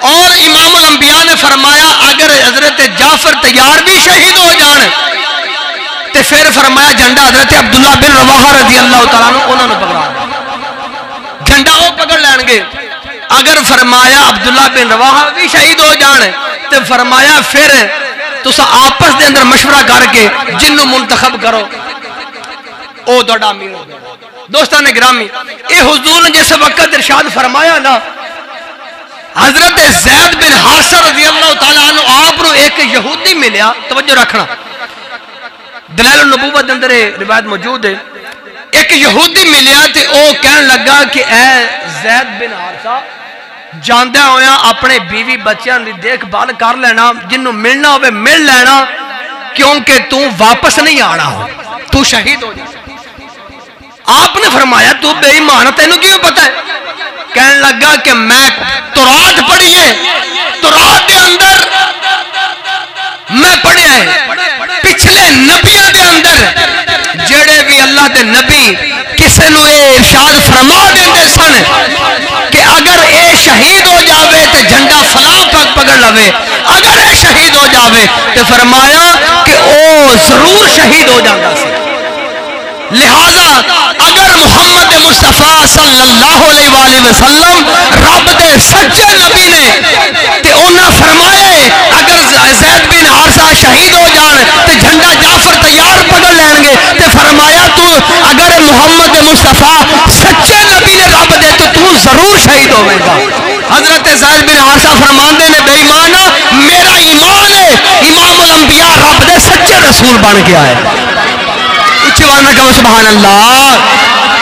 اور امام الانبیاء نے فرمایا اگر حضرت جعفر تیار بھی شہید ہو جان تے پھر فرمایا جھنڈا حضرت عبداللہ بن رواحہ رضی اللہ تعالیٰ انہوں نے پکڑا دینا جھنڈا وہ پکڑ لین گے اگر فرمایا عبداللہ بن رواحہ بھی شہید ہو جان تے فرمایا پھر تسا آپس دے اندر مشورہ کر کے جنوں منتخب کرو او دوڑا امیر ہو گیا دوستان گرامی اے حضور نے جیسے وقت ارشاد فرمایا نا حضرت زید بن حارثہ رضی اللہ تعالیٰ عنہ آپ رو ایک یہودی ملیا توجہ رکھنا دلائل النبوت اندر روایت موجود ہے ایک یہودی ملیا تے او کہنے لگا کہ اے زید بن حارثہ جاندہ ہویا اپنے بیوی بچیاں دی دیکھ بھال کر لینا جنہوں ملنا ہوئے مل لینا کیونکہ تو واپس نہیں آنا ہو تو شہید ہو جائے آپ نے فرمایا تو بے ایمان تینوں کیوں پتہ ہے کہنے لگا کہ میں تورات پڑھی ہے تورات دے اندر میں پڑھیا ہے پچھلے نبیوں دے اندر جڑے بھی اللہ دے نبی کسے نو اے ارشاد فرما دیندے سن کہ اگر اے شہید ہو جاوے تے جھنڈا فلاں پکڑ لوے اگر اے شہید ہو جاوے تے فرمایا کہ او ضرور شہید ہو جاتا سی لہذا اگر محمد مصطفیٰ صلی اللہ علیہ وآلہ وسلم رب دے سچے نبی نے تے انہاں فرمایا اگر زید بن حارثہ شہید ہو جان تے جھنڈا جعفر تیار پکڑ لین گے تے فرمایا تو اگر محمد مصطفیٰ سچے نبی نے رب دے تو ضرور شہید ہوئے گا حضرت ہارسہ فرماندے نے بے ایمان میرا ایمان ہے امام الانبیاء رب دے سچے رسول بن گیا ہے. اچھی آواز میں کہوں سبحان اللہ.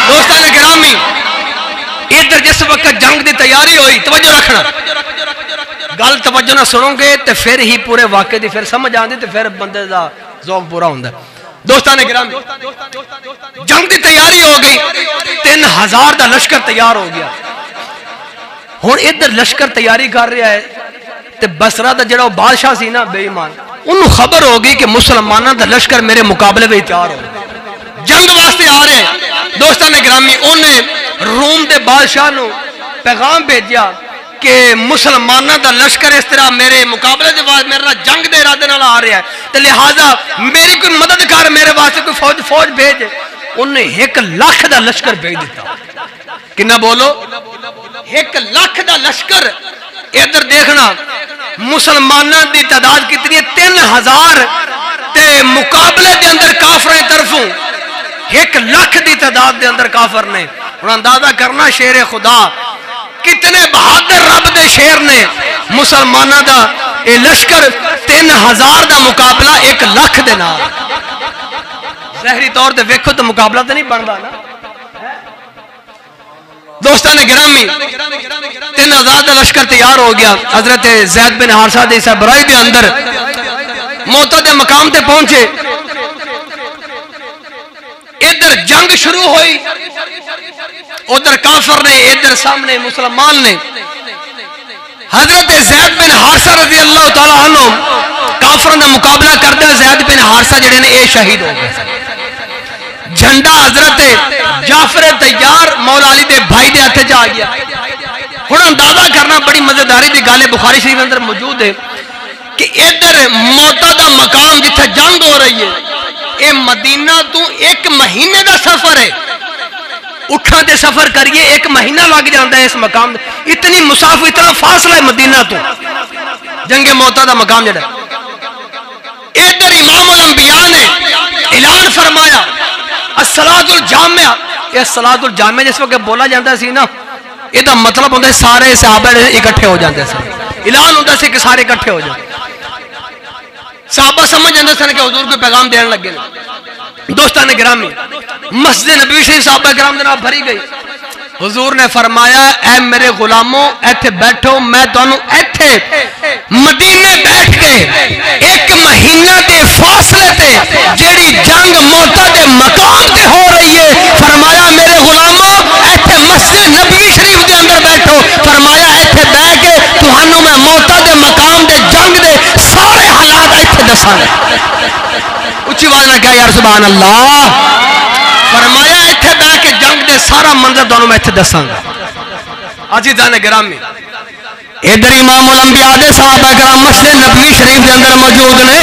دوستان گرامی ادھر جس وقت جنگ دی تیاری ہوئی توجہ رکھنا گل توجہ نہ سنو گے تو پھر ہی پورے واقعے دی پھر سمجھ آندی تو پھر بندے دا ذوق پورا ہوندا ہے. دوستان گرامی جنگ دی تیاری ہو گئی 3000 دا لشکر تیار ہو گیا. ہن ادھر لشکر تیاری کر رہا ہے تے بصرہ دا جڑا بادشاہ سی نا بے ایمان انہوں خبر ہوگی کہ مسلمانوں دا لشکر میرے مقابلے میں تیار ہو جنگ واسطے آ رہے ہیں. دوستان گرامی انہیں روم دے بادشاہ نو پیغام بھیجیا کہ مسلمانوں دا لشکر اس طرح میرے مقابلے دے بعد میرا جنگ دے ارادے نال آ رہا ہے تو لہذا میری کوئی مدد کر میرے واسطے کوئی فوج بھیج. انہیں 1 لاکھ دا لشکر بھیج دیتا. کنا بولو 1 لاکھ دا لشکر. ادھر دیکھنا مسلمانوں دی تعداد کتنی ہے 3000 تے مقابلے دے اندر کافریں طرفوں 1 لاکھ دی تعداد دے اندر کافر نے. اور اندازہ کرنا شیر خدا کتنے بہادر رب دے شیر نے مسلمانوں دا اے لشکر 3000 دا مقابلہ 1 لاکھ دے نال. ظاہری طور تے ویکھو تو مقابلہ تے نہیں بندا نا. دوستان گرامی 3000 دا لشکر تیار ہو گیا. حضرت زید بن حارثہ دی سربراہی دے اندر موتا دے مقام تے پہنچے. ادھر جنگ شروع ہوئی ادھر کافر نے ادھر سامنے مسلمان نے. حضرت زید بن حارثہ رضی اللہ تعالیٰ عنہ کافروں کا مقابلہ کرتے زید بن حارثہ جڑے نے اے شہید ہو گئے. جھنڈا حضرت جعفر طیار مولا علی دے بھائی دے ہاتھ جا گیا. ہن اندازہ کرنا بڑی مزیداری دی گل ہے بخاری شریف اندر موجود ہے کہ ادھر موتا دا مقام جتھے جنگ ہو رہی ہے اے مدینہ تو 1 مہینے دا سفر ہے. اٹھاں دے سفر کریے 1 مہینہ لگ جاندہ ہے اس مقام دے. اتنی مسافر اتنا فاصلہ ہے مدینہ تو جنگ موتا دا مقام جڑا. ادھر امام الانبیاء نے اعلان فرمایا الصلاۃ الجامعہ. یہ الصلاۃ الجامعہ جس وقت بولا جاتا سی نا یہ دا مطلب ہوتا ہے سارے صحابہ اکٹھے ہو جاتے ہیں. اعلان ہوتا ہے کہ سارے اکٹھے ہو جاتے. صحابہ سمجھ جاتے ہیں کہ حضور کو پیغام دین لگے. دوستان گرامی مسجد نبوی شریف صحابہ کرام جناب بھری گئی. حضور نے فرمایا اے میرے غلاموں ایتھے بیٹھو میں تانوں ایتھے مدینے بیٹھ کے 1 مہینہ دے فاصلے تے جیڑی جنگ موتا دے مقام تے ہو رہی ہے فرمایا میرے غلاموں ایتھے مسجد نبوی شریف دے اندر بیٹھو. فرمایا ایتھے بیٹھ کے تہانوں میں موتا دے مقام دے جنگ دے سارے حالات ایتھے دساں گا. اچھی آواز میں کہا یار سبحان اللہ. فرمایا ایتھے بیٹھ کے جنگ دے سارا منظر دونوں میں ایتھے دساں گا. عزیزان گرامی ادھر امام الانبیاء دے صحابہ کرام مسجد نبوی شریف دے اندر موجود نے.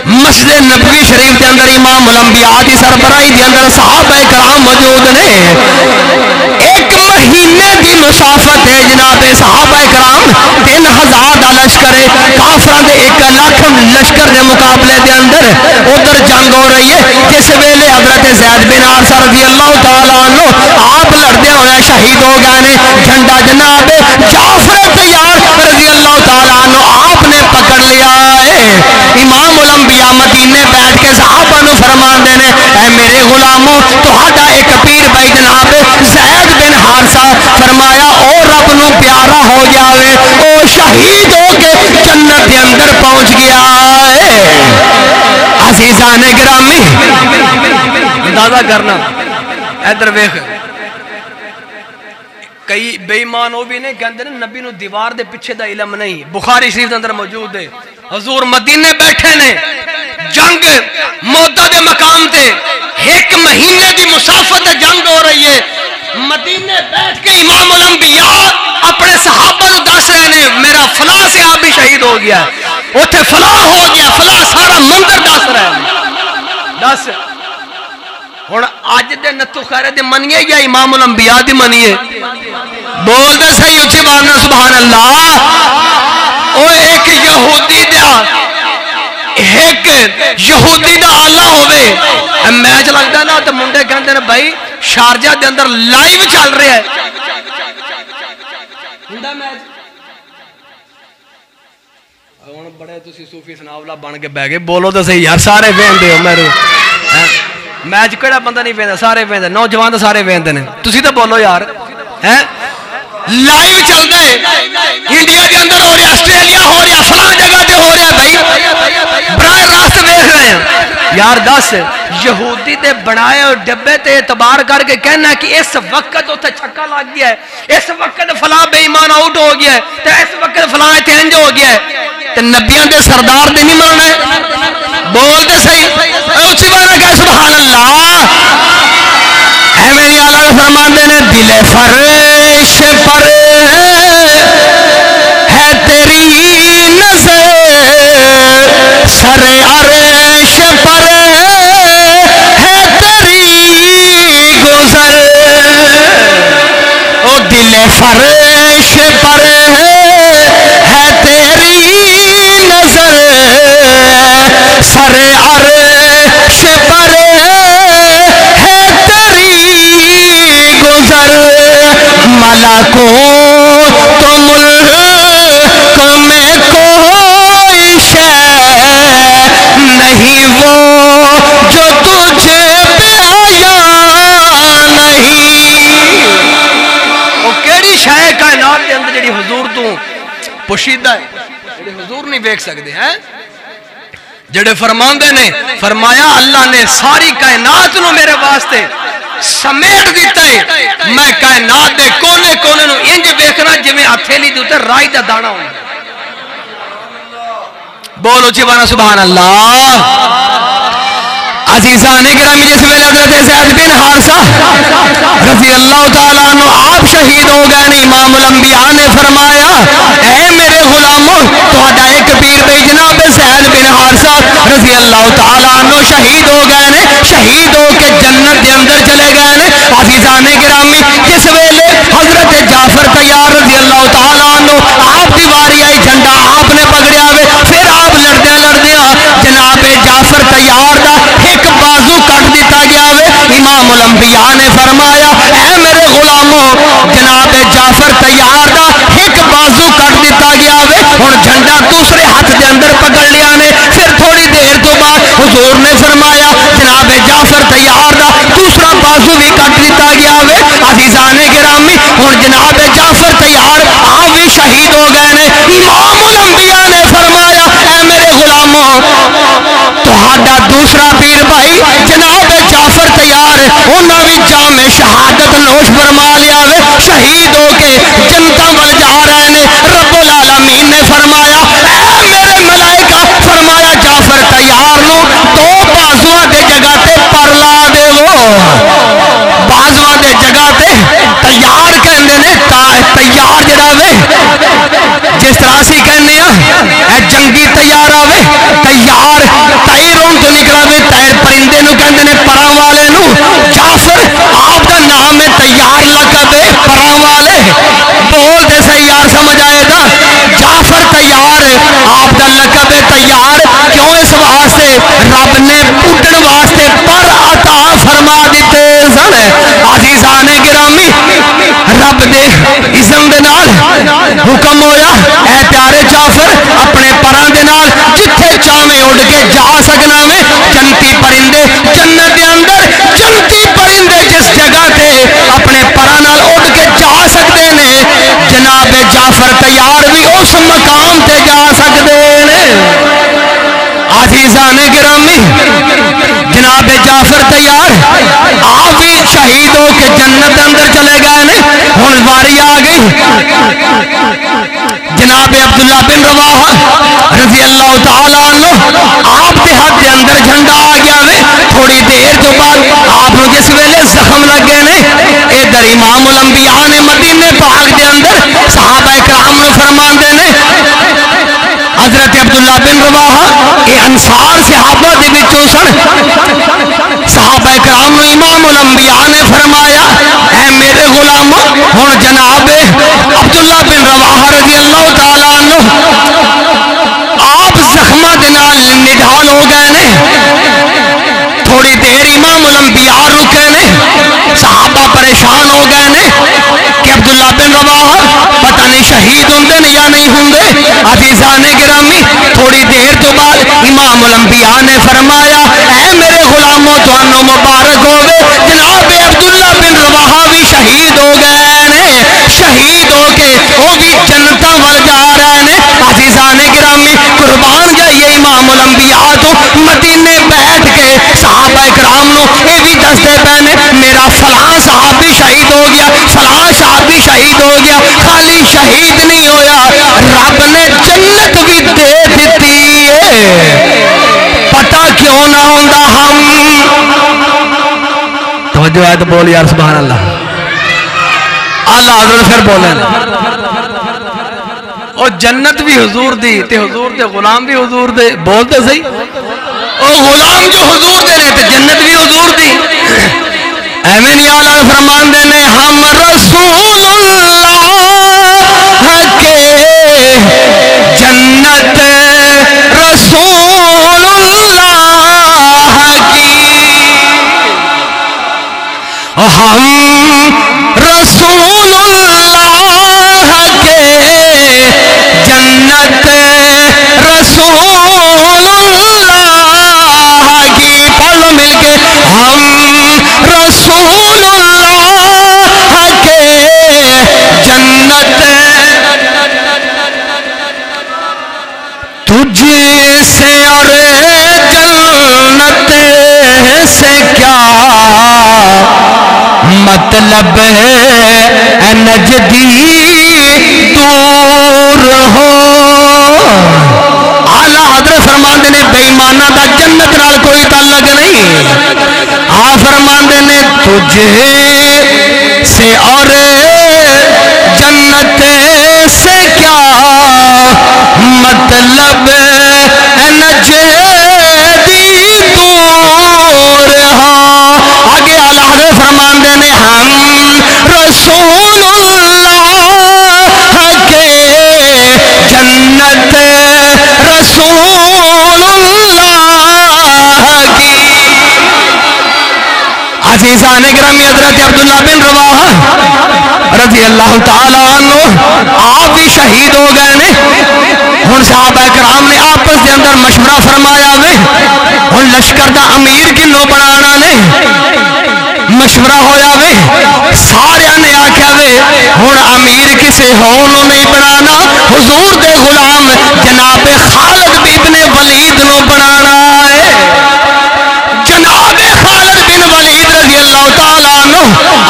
مسجد نبوی شریف دے اندر امام الانبیاء دی سربراہی دے اندر صحابہ کرام موجود نے. 1 مہینے دی مسافت ہے جناب صحابہ کرام 3000 دا لشکر ہے. کافراں دے 1 لاکھ لشکر دے مقابلے دے اندر ادھر جنگ ہو رہی ہے. جس ویلے حضرت زید بن حارثہ رضی اللہ تعالیٰ عنہ آپ لڑدے ہوئے شہید ہو گئے نے. جھنڈا جناب جعفر طیار رضی اللہ تعالیٰ عنہ آپ نے پکڑ لیا ہے. امام الانبیاء مدینے بیٹھ کے صحابہ نو فرمان دینے اے میرے غلاموں تہاڈا ایک پیر بھائی جناب زید بن حارثہ فرمایا او رب نو پیارا ہو جاوے او شہید ہو کے جنت کے اندر پہنچ گیا ہے. عزیزان گرامی اندازہ کرنا ادھر ویکھ کئی بے ایمان ہو بھی نہیں کہندے نے نبی نو دیوار دے پیچھے دا علم نہیں. بخاری شریف دے اندر موجود ہے حضور مدینے بیٹھے نے جنگ موتا دے مقام تے 1 مہینے دی مسافت جنگ ہو رہی ہے. مدینے بیٹھ کے امام الانبیاء اپنے صحابہ نو دس رہے نے میرا فلاں صحابی شہید ہو گیا اوتھے فلاں ہو گیا فلاں سارا منظر دس رہے ہیں. دس ہن اج دے نتو خیرے دے منیے یا امام الانبیاء دی منیے؟ بول دے صحیح اچھی بات نہ سبحان اللہ. او ایک یہودی دا آلہ ہوئے میچ لگتا نا تو منڈے کہندے نے بھائی شارجہ دے اندر لائیو چل رہا ہے. شارجہ دے اندر لائیو چل رہا ہے. شارجہ دے اندر لائیو چل رہا ہے. شارجہ دے اندر لائیو چل رہا ہے. شارجہ دے اندر لائیو چل رہا ہے. شارجہ دے اندر لائیو چل رہا ہے. ہوں بڑے تسی صوفی سناولا بن کے بہ گئے بولو تو صحیح یار سارے ویندے ہو میرے میچ کہڑا بندہ نہیں ویندا سارے ویندے نوجوان تو سارے ویندے نے تسی تو بولو یار ہیں لائیو چلتا ہے انڈیا کے اندر ہو رہا آسٹریلیا ہو رہا فلاں جگہ تے ہو رہا بھائی براہ راست دیکھ رہے ہیں یار دس یہودی تے بنائے اور ڈبے تے اعتبار کر کے کہنا کہ اس وقت اتنے چھکا لگ گیا ہے اس وقت فلاں بے ایمان آؤٹ ہو گیا ہے تے اس وقت فلاں چینج ہو گیا ہے تے نبیاں دے سردار دے نہیں ماننا ہے بول دے صحیح اچھی بارہ کہ سبحان اللہ اے میری آلہ فرماندے نے دل فرش پر ہے تیری نظر سر عرش پر ہے تیری گزر او دل فرش پر ہے تیری نظر سر عرش پر ملکوت و ملک میں کوئی شے نہیں وہ جو تجھے پہ آیا نہیں وہ کیڑی شے کائنات کے اندر جڑی حضور تو پوشیدہ ہے جڑے حضور نہیں دیکھ سکتے ہیں جڑے فرماندے نے فرمایا اللہ نے ساری کائنات نو میرے واسطے سمیٹ دیتا ہے میں کائنات دے کونے کونے نو انج دیکھنا جویں ہتھیلی دے اوتے رائی دا دانا ہوندا بولو چیوانا سبحان اللہ عزیزان گرامی جس ویلے حضرت زید بن حارثہ رضی اللہ تعالیٰ عنہ آپ شہید ہو گئے نے امام الانبیاء نے فرمایا اے میرے غلاموں تہاڈا ایک پیر بھائی جناب زید بن حارثہ رضی اللہ تعالیٰ عنہ شہید ہو گئے نے شہید ہو کے جنت دے اندر چلے گئے نے عزیزان گرامی جس ویلے حضرت جعفر طیار رضی اللہ تعالیٰ عنہ آپ دی واری آئی جھنڈا آپ نے پکڑیا ہوئے پھر آپ لڑدیا جناب جعفر طیار دا ایک بازو کٹ دیتا گیا ہوئے امام الانبیاء نے فرمایا اے میرے غلاموں جناب جعفر طیار دا ایک بازو کٹ دیتا گیا ہوئے اور جھنڈا دوسرے ہاتھ دے اندر پکڑ لیا نے پھر تھوڑی دیر تو بعد حضور نے فرمایا جناب جعفر طیار دا دوسرا بازو بھی کٹ دیتا گیا ہوئے عزیزان گرامی اور جناب جعفر طیار آپ بھی شہید ہو گئے نے امام الانبیاء نے فرمایا اے میرے غلاموں تہاڈا دوسرا پیر بھائی جناب جعفر طیار انہاں بھی جام شہادت نوش فرما لیا وے شہید ہو کے جنتاں ول جا رہے نے رب العالمین نے فرمایا اے میرے ملائکہ فرمایا جعفر طیار نو دو بازواں دے جگہ تے پر لا دے وہ بازواں دے جگہ تے تیار کہندے نے تیار جڑا وے جس طرح سی کہنے اے جنگی تیار آوے تیار تیروں تو نکلا وے تیر پرندے نو کہندے نے پراں والے نو جعفر آپ دا نام ہے تیار لقب ہے پراں والے بول دے سیار سمجھ آئے گا جعفر تیار آپ دا لقب ہے تیار کیوں اس واسطے رب نے اٹھن واسطے پر عطا فرما دیتے سن عزیزان گرامی رب دے اسم دے نال حکم ہویا اے پیارے جعفر اپنے پراں دے نال جتھے چاہویں اڑ کے جا سکنا میں جنتی پرندے جنت دے اندر جنتی پرندے جس جگہ تے اپنے پراں نال اڑ کے جا سکتے نے جناب جعفر طیار بھی اس مقام تے جا سکتے نے عزیزان گرامی جناب جعفر طیار آپ بھی شہید ہو کے جنت اندر چلے گئے نے ہن واری آ گئی جناب عبداللہ بن رواحہ رضی اللہ تعالیٰ عنہ آپ کے ہاتھ کے اندر جھنڈا آ گیا وے تھوڑی دیر تو بعد آپ نے جس ویلے زخم لگے نے ادھر امام الانبیاء نے مدینے پاک دے اندر صحابہ کرام نے فرماندے نے حضرت عبداللہ بن رواحہ یہ انصار صحابہ دے وچوں سن صحابہ کرام نے امام الانبیاء نے فرمایا اے میرے غلاموں ہن جناب عبداللہ بن رواحہ رضی اللہ تعالیٰ عنہ آپ زخمہ دے نال نڈھال ہو گئے نے تھوڑی دیر امام الانبیاء رکے نے صحابہ پریشان ہو گئے نے کہ عبداللہ بن رواحہ پتہ نورانی شہید ہوندے نے یا نہیں ہوندے؟ عزیزان گرامی تھوڑی دیر تو بعد امام الانبیاء نے فرمایا اے میرے غلاموں تانوں مبارک ہوگے جناب عبداللہ بن رواحہ بھی شہید ہو گئے نے شہید ہو کے وہ بھی جنتاں ول جا رہے نے عزیزان گرامی قربان جائیے امام الانبیاء تو مدینے بیٹھ کے صحابہ کرام نو یہ بھی دستے پے نے میرا فلاں صحابی شہید ہو گیا فلاں صحابی شہید ہو گیا خالی شہید نہیں ہویا رب نے جنت بھی دے دیتی ہے پتہ کیوں نہ ہوندا ہم توجہ ہے تو بول یار سبحان اللہ اللہ حضرت پھر بولیں اور جنت بھی حضور دی تے حضور دے غلام بھی حضور دے بولتے صحیح اور غلام جو حضور دے رہے تے جنت بھی حضور دی ایمیں نہیں آلہ فرمان دینے ہم رسول اللہ کے جنت رسول اللہ کی ہم رسول اللہ کے جنت رسول اللہ کی پڑھ لو مل کے ہم رسول اللہ کے جنت تجھ سے اور جنت سے کیا مطلب ہے اے نجدی دور ہو اعلیٰ حضرت فرماندے نے بے ایمانہ دا جنت نال کوئی تعلق نہیں فرماندے نے تجھے سے اور جنت سے کیا مطلب ہے نجدی دور ہو آگے اعلیٰ حضرت فرماندے نے ہم رسول اللہ کے جنت رسول اللہ کی عزیزان گرامی حضرت عبداللہ بن رواحہ رضی اللہ تعالیٰ عنہ آپ بھی شہید ہو گئے نے ہن صحابہ کرام نے آپس دے اندر مشورہ فرمایا وے ہن لشکر دا امیر کنوں بنانا نے مشورہ ہویا وے سارے نے آکھیا وے ہن امیر کسے ہونوں نہیں بنانا حضور دے غلام جناب خالد ابن ولید نو بنانا ہے جناب خالد بن ولید رضی اللہ تعالیٰ عنہ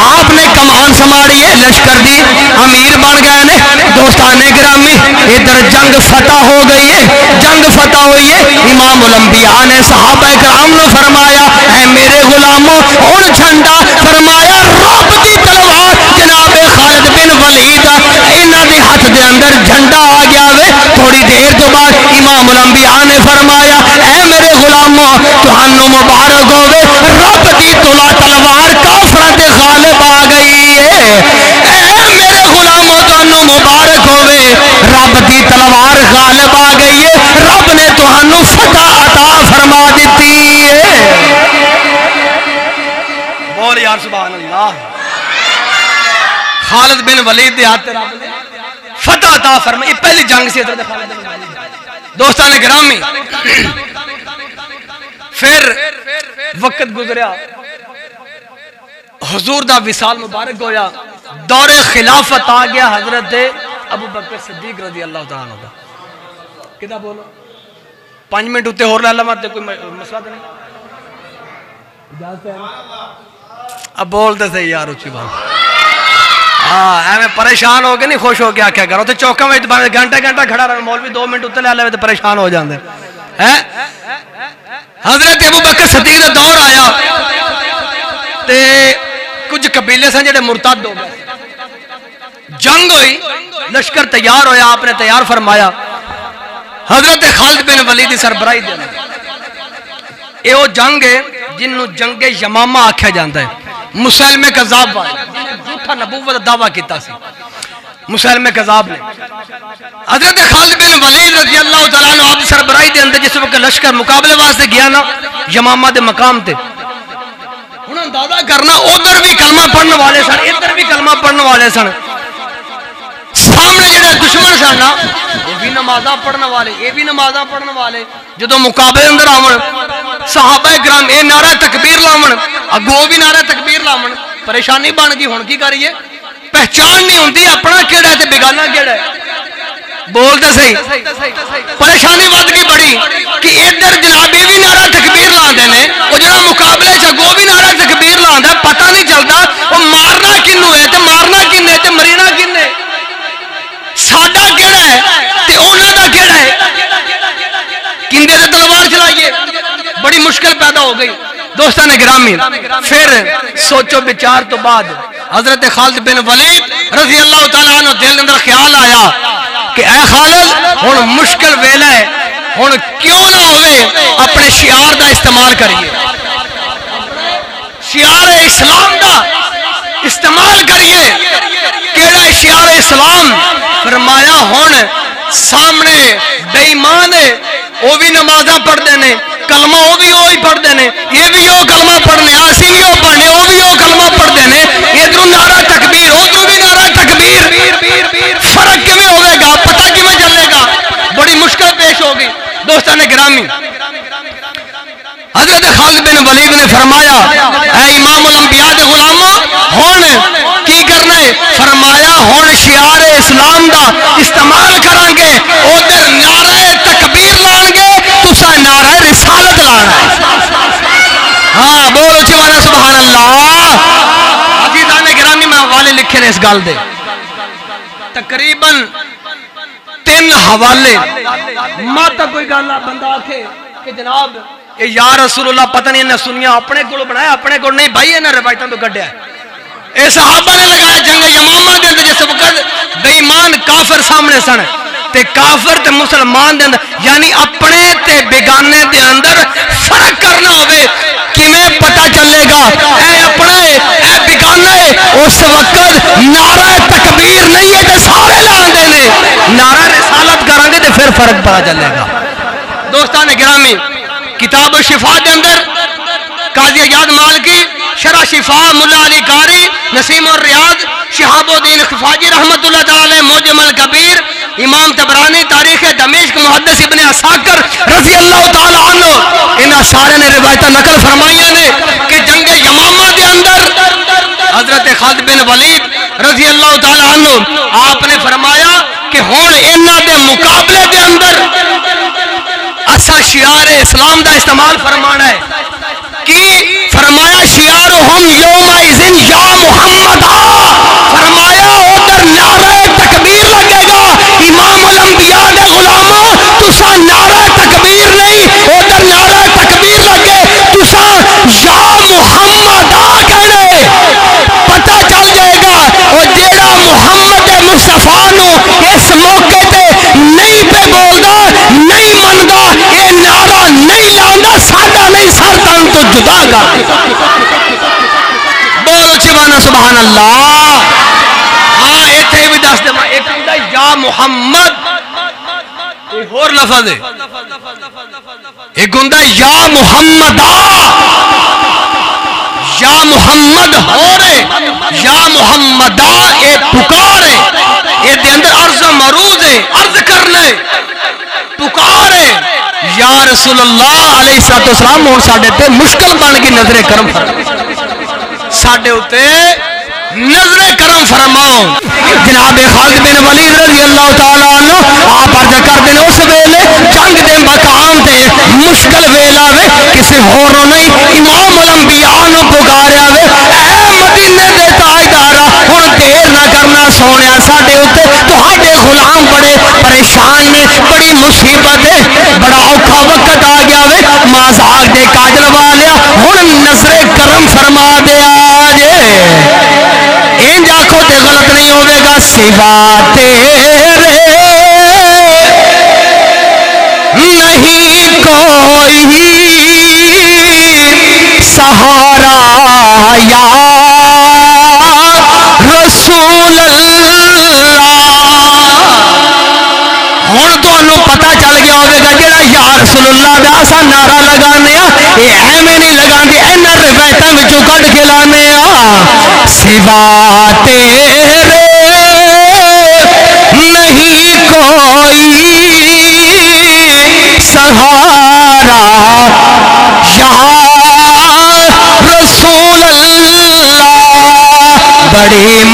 آپ نے کمان سماڑی ہے لشکر دی امیر بن گئے نے دوستان گرامی ادھر جنگ فتح ہو گئی ہے جنگ فتح ہوئی ہے امام الانبیاء نے صحابہ کرام نے فرمایا اے میرے غلاموں اور جھنڈا فرمایا رب دی تلوار جناب خالد بن ولید انہاں دے ہاتھ دے اندر جھنڈا آ گیا وے تھوڑی دیر تو بعد امام الانبیاء نے فرمایا اے میرے غلاموں تہانوں مبارک ہوے رب دی تلوار کافراں تے غالب آ گئی ہے اے میرے غلاموں تہانوں مبارک ہوے رب دی تلوار غالب آ گئی ہے رب نے تہانوں فتح عطا فرما دیتی ہے بول یار سبحان اللہ خالد بن ولید دے ہاتھ رب نے فتح عطا فرمائی پہلی جنگ سے حضرت خالد بن ولید دوستان گرامی پھر وقت گزریا حضور دا وصال مبارک ہویا دور خلافت آ گیا حضرت ابو بکر صدیق رضی اللہ تعالیٰ عنہ کدھا بولو 5 منٹ ہوتے ہو رہا اللہ مات کوئی مسئلہ تو نہیں اجازت ہے اب بولتے سے یار اچھی بات میں پریشان ہو گئے نہیں خوش ہو گیا کیا کرو تو چوکا میں گھنٹہ کھڑا رہا مولوی 2 منٹ ہوتے لے لے تو پریشان ہو جاندے حضرت ابو بکر صدیق دا دور آیا تے کچھ قبیلے سے جڑے مرتد ہو گئے جنگ ہوئی لشکر تیار ہویا آپ نے تیار فرمایا حضرت خالد بن ولید سربراہی دینا اے وہ جنگ ہے جنہوں جنگ یمامہ آکھا جاندہ ہے مسلم کذاب والے جھوٹا نبوت دعویٰ کیتا سی مسلم کذاب نے حضرت خالد بن ولید رضی اللہ تعالیٰ عنہ آپ سربراہی دے اندر جس وقت لشکر مقابلے واسطے گیا نا یمامہ دے مقام تے انہوں اندازہ کرنا ادھر بھی کلمہ پڑھنے والے سن ادھر بھی کلمہ پڑھنے والے سن سامنے جڑے دشمن سن نا وہ بھی نمازاں پڑھنے والے یہ بھی نمازاں پڑھنے والے جدو مقابلے اندر آون صحابہ کرام اے نعرہ تکبیر لاون اگوں بھی نعرہ تکبیر لاون پریشانی بن گئی ہن کی کریے پہچان نہیں ہوندی اپنا کیڑا ہے تے بیگانہ کیڑا ہے بولتے صحیح پریشانی ود گئی بڑی کہ ادھر جناب یہ بھی نعرہ تکبیر لاندے نے وہ جڑا مقابلے چ اگوں بھی نعرہ تکبیر لاندا پتہ نہیں چلتا وہ مارنا کنوں ہے تے مارنا کنے تے مرینا کنے ساڈا کیڑا ہے تے انہاں دا کیڑا ہے کندے تے تلوار چلائیے بڑی مشکل پیدا ہو گئی دوستان گرامی پھر سوچو بچار تو بعد حضرت خالد بن ولید رضی اللہ تعالیٰ عنہ دل اندر خیال آیا کہ اے خالد ہن مشکل ویلا ہے ہن کیوں نہ ہوئے اپنے شعار دا استعمال کریے شعار اسلام دا استعمال کریے کیڑا شعار اسلام فرمایا ہن سامنے بے ایمان ہے وہ بھی نمازاں پڑھتے ہیں کلمہ وہ بھی وہی پڑھتے ہیں یہ بھی وہ کلمہ پڑھنے اسی بھی وہ پڑھنے وہ بھی وہ کلمہ پڑھتے ہیں ادھر نعرہ تکبیر ادھر بھی نعرہ تکبیر فرق کیویں ہوئے گا پتہ کیویں چلے گا بڑی مشکل پیش ہوگی دوستان گرامی حضرت خالد بن ولید نے فرمایا اے امام الانبیاء دے غلاموں ہن کی کرنا ہے فرمایا ہن شعار اسلام دا استعمال کران گے ادھر نعرہ تکبیر لان گے تسا نعرہ رسالت لانا ہے ہاں بولو چوانا سبحان اللہ عزیزان گرامی میں حوالے لکھے نے اس گل دے تقریباً 3 حوالے ماتا کوئی گل بندہ آکھے کہ جناب اے یا رسول اللہ پتہ نہیں انہیں سنیا اپنے کو بنایا اپنے کو نہیں بھائی انہیں روایتوں تو کڈیا اے صحابہ نے لگایا جنگ یمامہ دے اندر جس وقت بے ایمان کافر سامنے سن تے کافر تے مسلمان دے اندر یعنی اپنے تے بیگانے دے اندر فرق کرنا ہوئے کیویں پتہ چلے گا اے اپنا ہے اے بیگانہ ہے اس وقت نعرہ تکبیر نہیں ہے تے سارے لاندے نے نعرہ رسالت کریں گے تے پھر فرق پتہ چلے گا دوستان گرامی کتاب شفا دے اندر قاضی اجاد مالکی شرح شفا ملا علی قاری نسیم الریاض شہاب الدین خفاجی رحمت اللہ تعالی موجم الکبیر امام تبرانی تاریخ دمشق محدث ابن عساکر رضی اللہ تعالی عنہ انہاں سارے نے روایتاں نقل فرمائیاں نے کہ جنگ یمامہ دے اندر حضرت خالد بن ولید رضی اللہ تعالی عنہ آپ نے فرمایا کہ ہن انہاں دے مقابلے دے اندر اسا شعار اسلام دا استعمال فرمانا ہے کی فرمایا شعارہم یومئذ یا محمد فرمایا ادھر نعرہ تکبیر لگے گا امام الانبیاء دے غلاموں تسا نعرہ تکبیر نہیں ادھر نعرہ تکبیر لگے تسا یا محمد کہنے پتہ چل جائے گا اور جیڑا محمد مصطفیٰ نو اس موقع تے نہیں پہ بولدا نہیں مندا اے نعرہ نہیں لاندا ساڈا نہیں سر تن تو جدا کر بولو چوانا سبحان اللہ ہاں ایتھے بھی دس دے ایک ہوندا یا محمد ایک اور لفظ ہے ایک ہوندا یا محمد یا محمد ہو رہے یا محمد اے پکار ہے اے دے اندر عرض مروض ہے عرض کرنا ہے پکار ہے یا رسول اللہ علیہ السلام ہون ساڑھے تے مشکل بن کی نظر کرم فرماؤ ساڑھے ہوتے نظر کرم فرماؤ جناب خالد بن ولید رضی اللہ تعالیٰ عنہ آپ عرض کر دیں اس ویلے جنگ دے مقام تے مشکل ویلا وے کسی ہورو نہیں امام الانبیاء نو پکاریا وے اے مدینے دے تاجدارا ہن دیر نہ کرنا سونیا ساڈے اوتے تہاڈے غلام بڑے پریشان نے بڑی مصیبت ہے بڑا اوکھا وقت آ گیا وے مازاق دے کاجل والیا ہن نظر کرم فرما دے آجے انج آنکھوں تے غلط نہیں ہوئے گا سوا تیرے نہیں کوئی سہارا یا رسول اللہ ہن تانوں پتہ چل گیا ہوئے گا جڑا یا رسول اللہ دا اساں نعرہ لگانے اے ایویں نہیں لگاندے انہاں روایتاں وچوں کڈ کے لانے سوا تیرے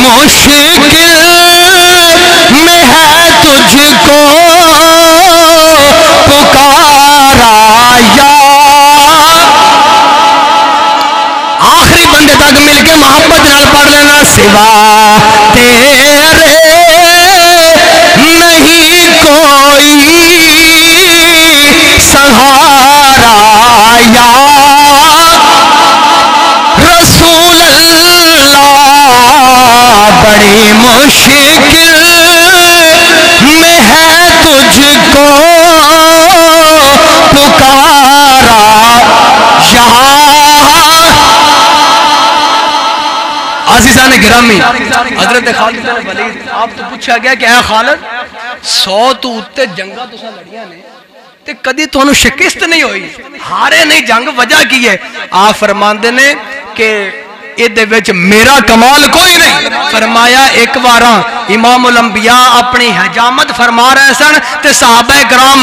مشکل میں ہے تجھ کو پکارا یا آخری بندے تک مل کے محبت نال پڑھ لینا سوا تیرے نہیں کوئی سہارا یا رسول اللہ بڑی مشکل میں ہے تجھ کو پکارا یا عزیزان گرامی حضرت خالد بن ولید آپ تو پوچھا گیا کہ اے خالد 100 تو اتے جنگاں تساں لڑیاں نے تے کدی تانوں شکست نہیں ہوئی ہارے نہیں جنگ وجہ کی ہے آپ فرماندے نے کہ ادھے وچ میرا کمال کوئی نہیں فرمایا ایک باراں امام الانبیاء اپنی حجامت فرما رہے سن تے صحابہ کرام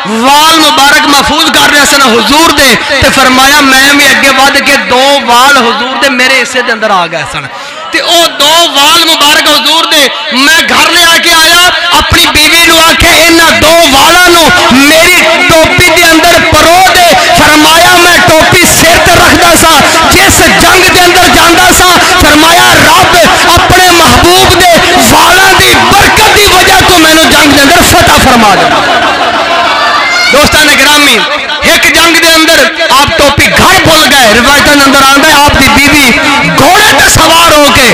وال مبارک محفوظ کر رہے سن حضور دے تے فرمایا میں بھی اگے ود کے 2 وال حضور دے میرے حصے دے اندر آ گئے سن تے او 2 وال مبارک حضور دے میں گھر لے آ کے آیا اپنی بیوی نو آکھے انہاں 2 والاں نو میری ٹوپی دے اندر پرو دے فرمایا میں ٹوپی سر تے رکھدا سا جس جنگ دے اندر جاندا سا فرمایا رب اپنے محبوب دے والاں دی برکت دی وجہ تو مینوں جنگ دے اندر فتح فرما دے دوستان گرامی ایک جنگ دے اندر آپ ٹوپی گھر بھول گئے روایتاں اندر آندا ہے آپ دی بیوی گھوڑے تے سوار ہو کے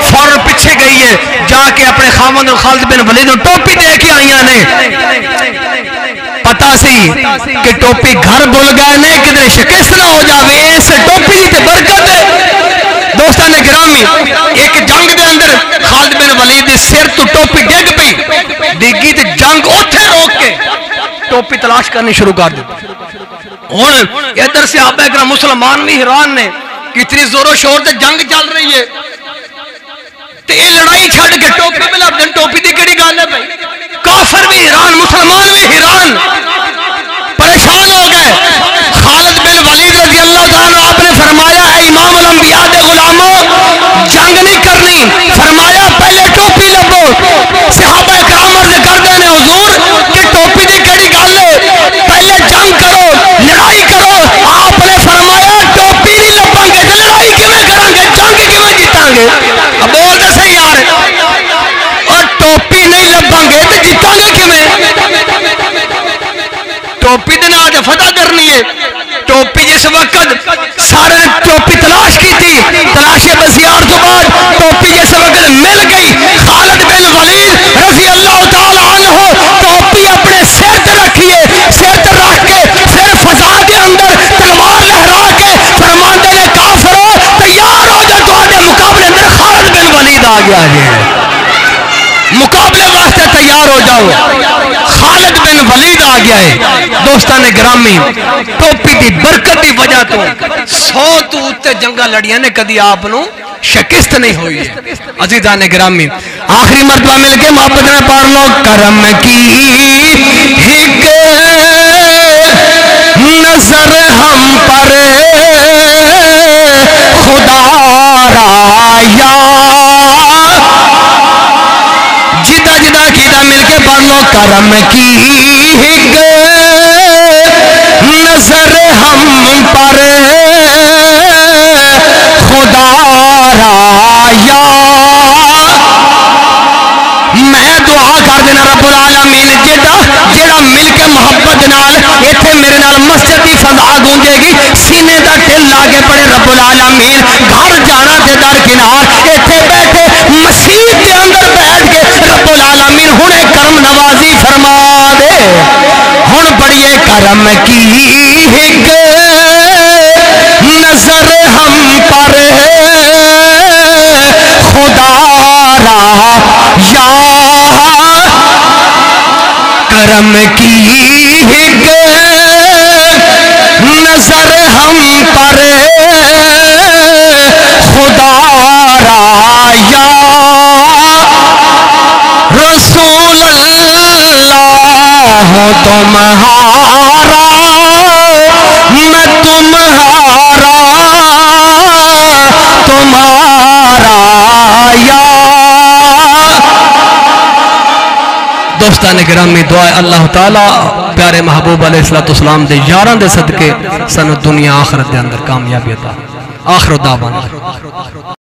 فوراً پیچھے گئی ہے جا کے اپنے خاوند خالد بن ولید نو ٹوپی دے کے آئیاں نے پتا سی کہ ٹوپی گھر بھول گئے نے کدھر شکست نہ ہو جاوے اس ٹوپی دی تے برکت ہے دوستان گرامی ایک جنگ دے اندر خالد بن ولید دے سر تو ٹوپی ڈگ پئی ڈگی تے جنگ اوتھے روک کے ٹوپی تلاش کرنی شروع کر دی ہن ادھر سے صحابہ کرام مسلمان بھی حیران نے کتنی زور و شور تے جنگ چل رہی ہے تے یہ لڑائی چھڑ کے ٹوپی پہ لب دن ٹوپی دی کیڑی گل ہے بھائی کافر بھی حیران مسلمان بھی حیران پریشان ہو گئے خالد بن ولید رضی اللہ تعالیٰ آپ نے فرمایا اے امام الانبیاء دے غلاموں جنگ نہیں کرنی فرمایا پہلے ٹوپی لبو صحابہ کرام عرض کردے نے حضور کہ ٹوپی دی کیڑی گل ہے پہلے جنگ کرو لڑائی کرو آپ نے فرمایا ٹوپی نہیں لباں گے تے لڑائی کیویں کران گے جنگ کیویں جیتاں گے اب بول تے صحیح یار اور ٹوپی نہیں لباں گے تے جیتاں گے کیویں ٹوپی دے نال فتح کرنی ہے ٹوپی جس وقت سارے ٹوپی تلاش کی تھی تلاش بسیار تو بعد ٹوپی جس وقت مل گئی خالد بن ولید رضی اللہ تعالی عنہ ٹوپی اپنے سر تے رکھیے سر تے رکھ کے پھر فضا کے اندر تلوار لہرا کے فرماندے نے کافرو تیار ہو جاؤ تواڈے مقابلے اندر خالد بن ولید آ گیا جی مقابلے واسطے تیار ہو جاؤ خالد بن ولید آ گیا ہے دوستان گرامی ٹوپی دی برکت دی وجہ تو 100 تو اتے جنگاں لڑیاں نے کدی آپ نو شکست نہیں ہوئی ہے عزیزان گرامی آخری مرتبہ مل کے محبت میں پڑھ لو کرم کی ہک نظر ہم پر خدا رایا جدا جدا کیتا مل کے پڑھ لو کرم کی ہک نظر ہم پر خدا رایا میں دعا کر دینا رب العالمین جیڑا مل کے محبت نال ایتھے میرے نال مسجد دی فضا گونجے گی سینے دا دل لا کے پڑے رب العالمین گھر جانا تے درکنار ایتھے بیٹھے مسجد دے اندر بیٹھ کے رب العالمین ہنے کرم نوازی فرما دے ہن بڑیے کرم کی ہک نظر ہم پر خدا رایا کرم کی ہک نظر ہم پر خدا رایا رسول اللہ تمہارا میں تمہارا تمہارا یا دوستان گرامی دعائے اللہ تعالیٰ پیارے محبوب علیہ السلام دے یاران دے صدقے سنو دنیا آخرت دے اندر کامیابی عطا آخر دعوانا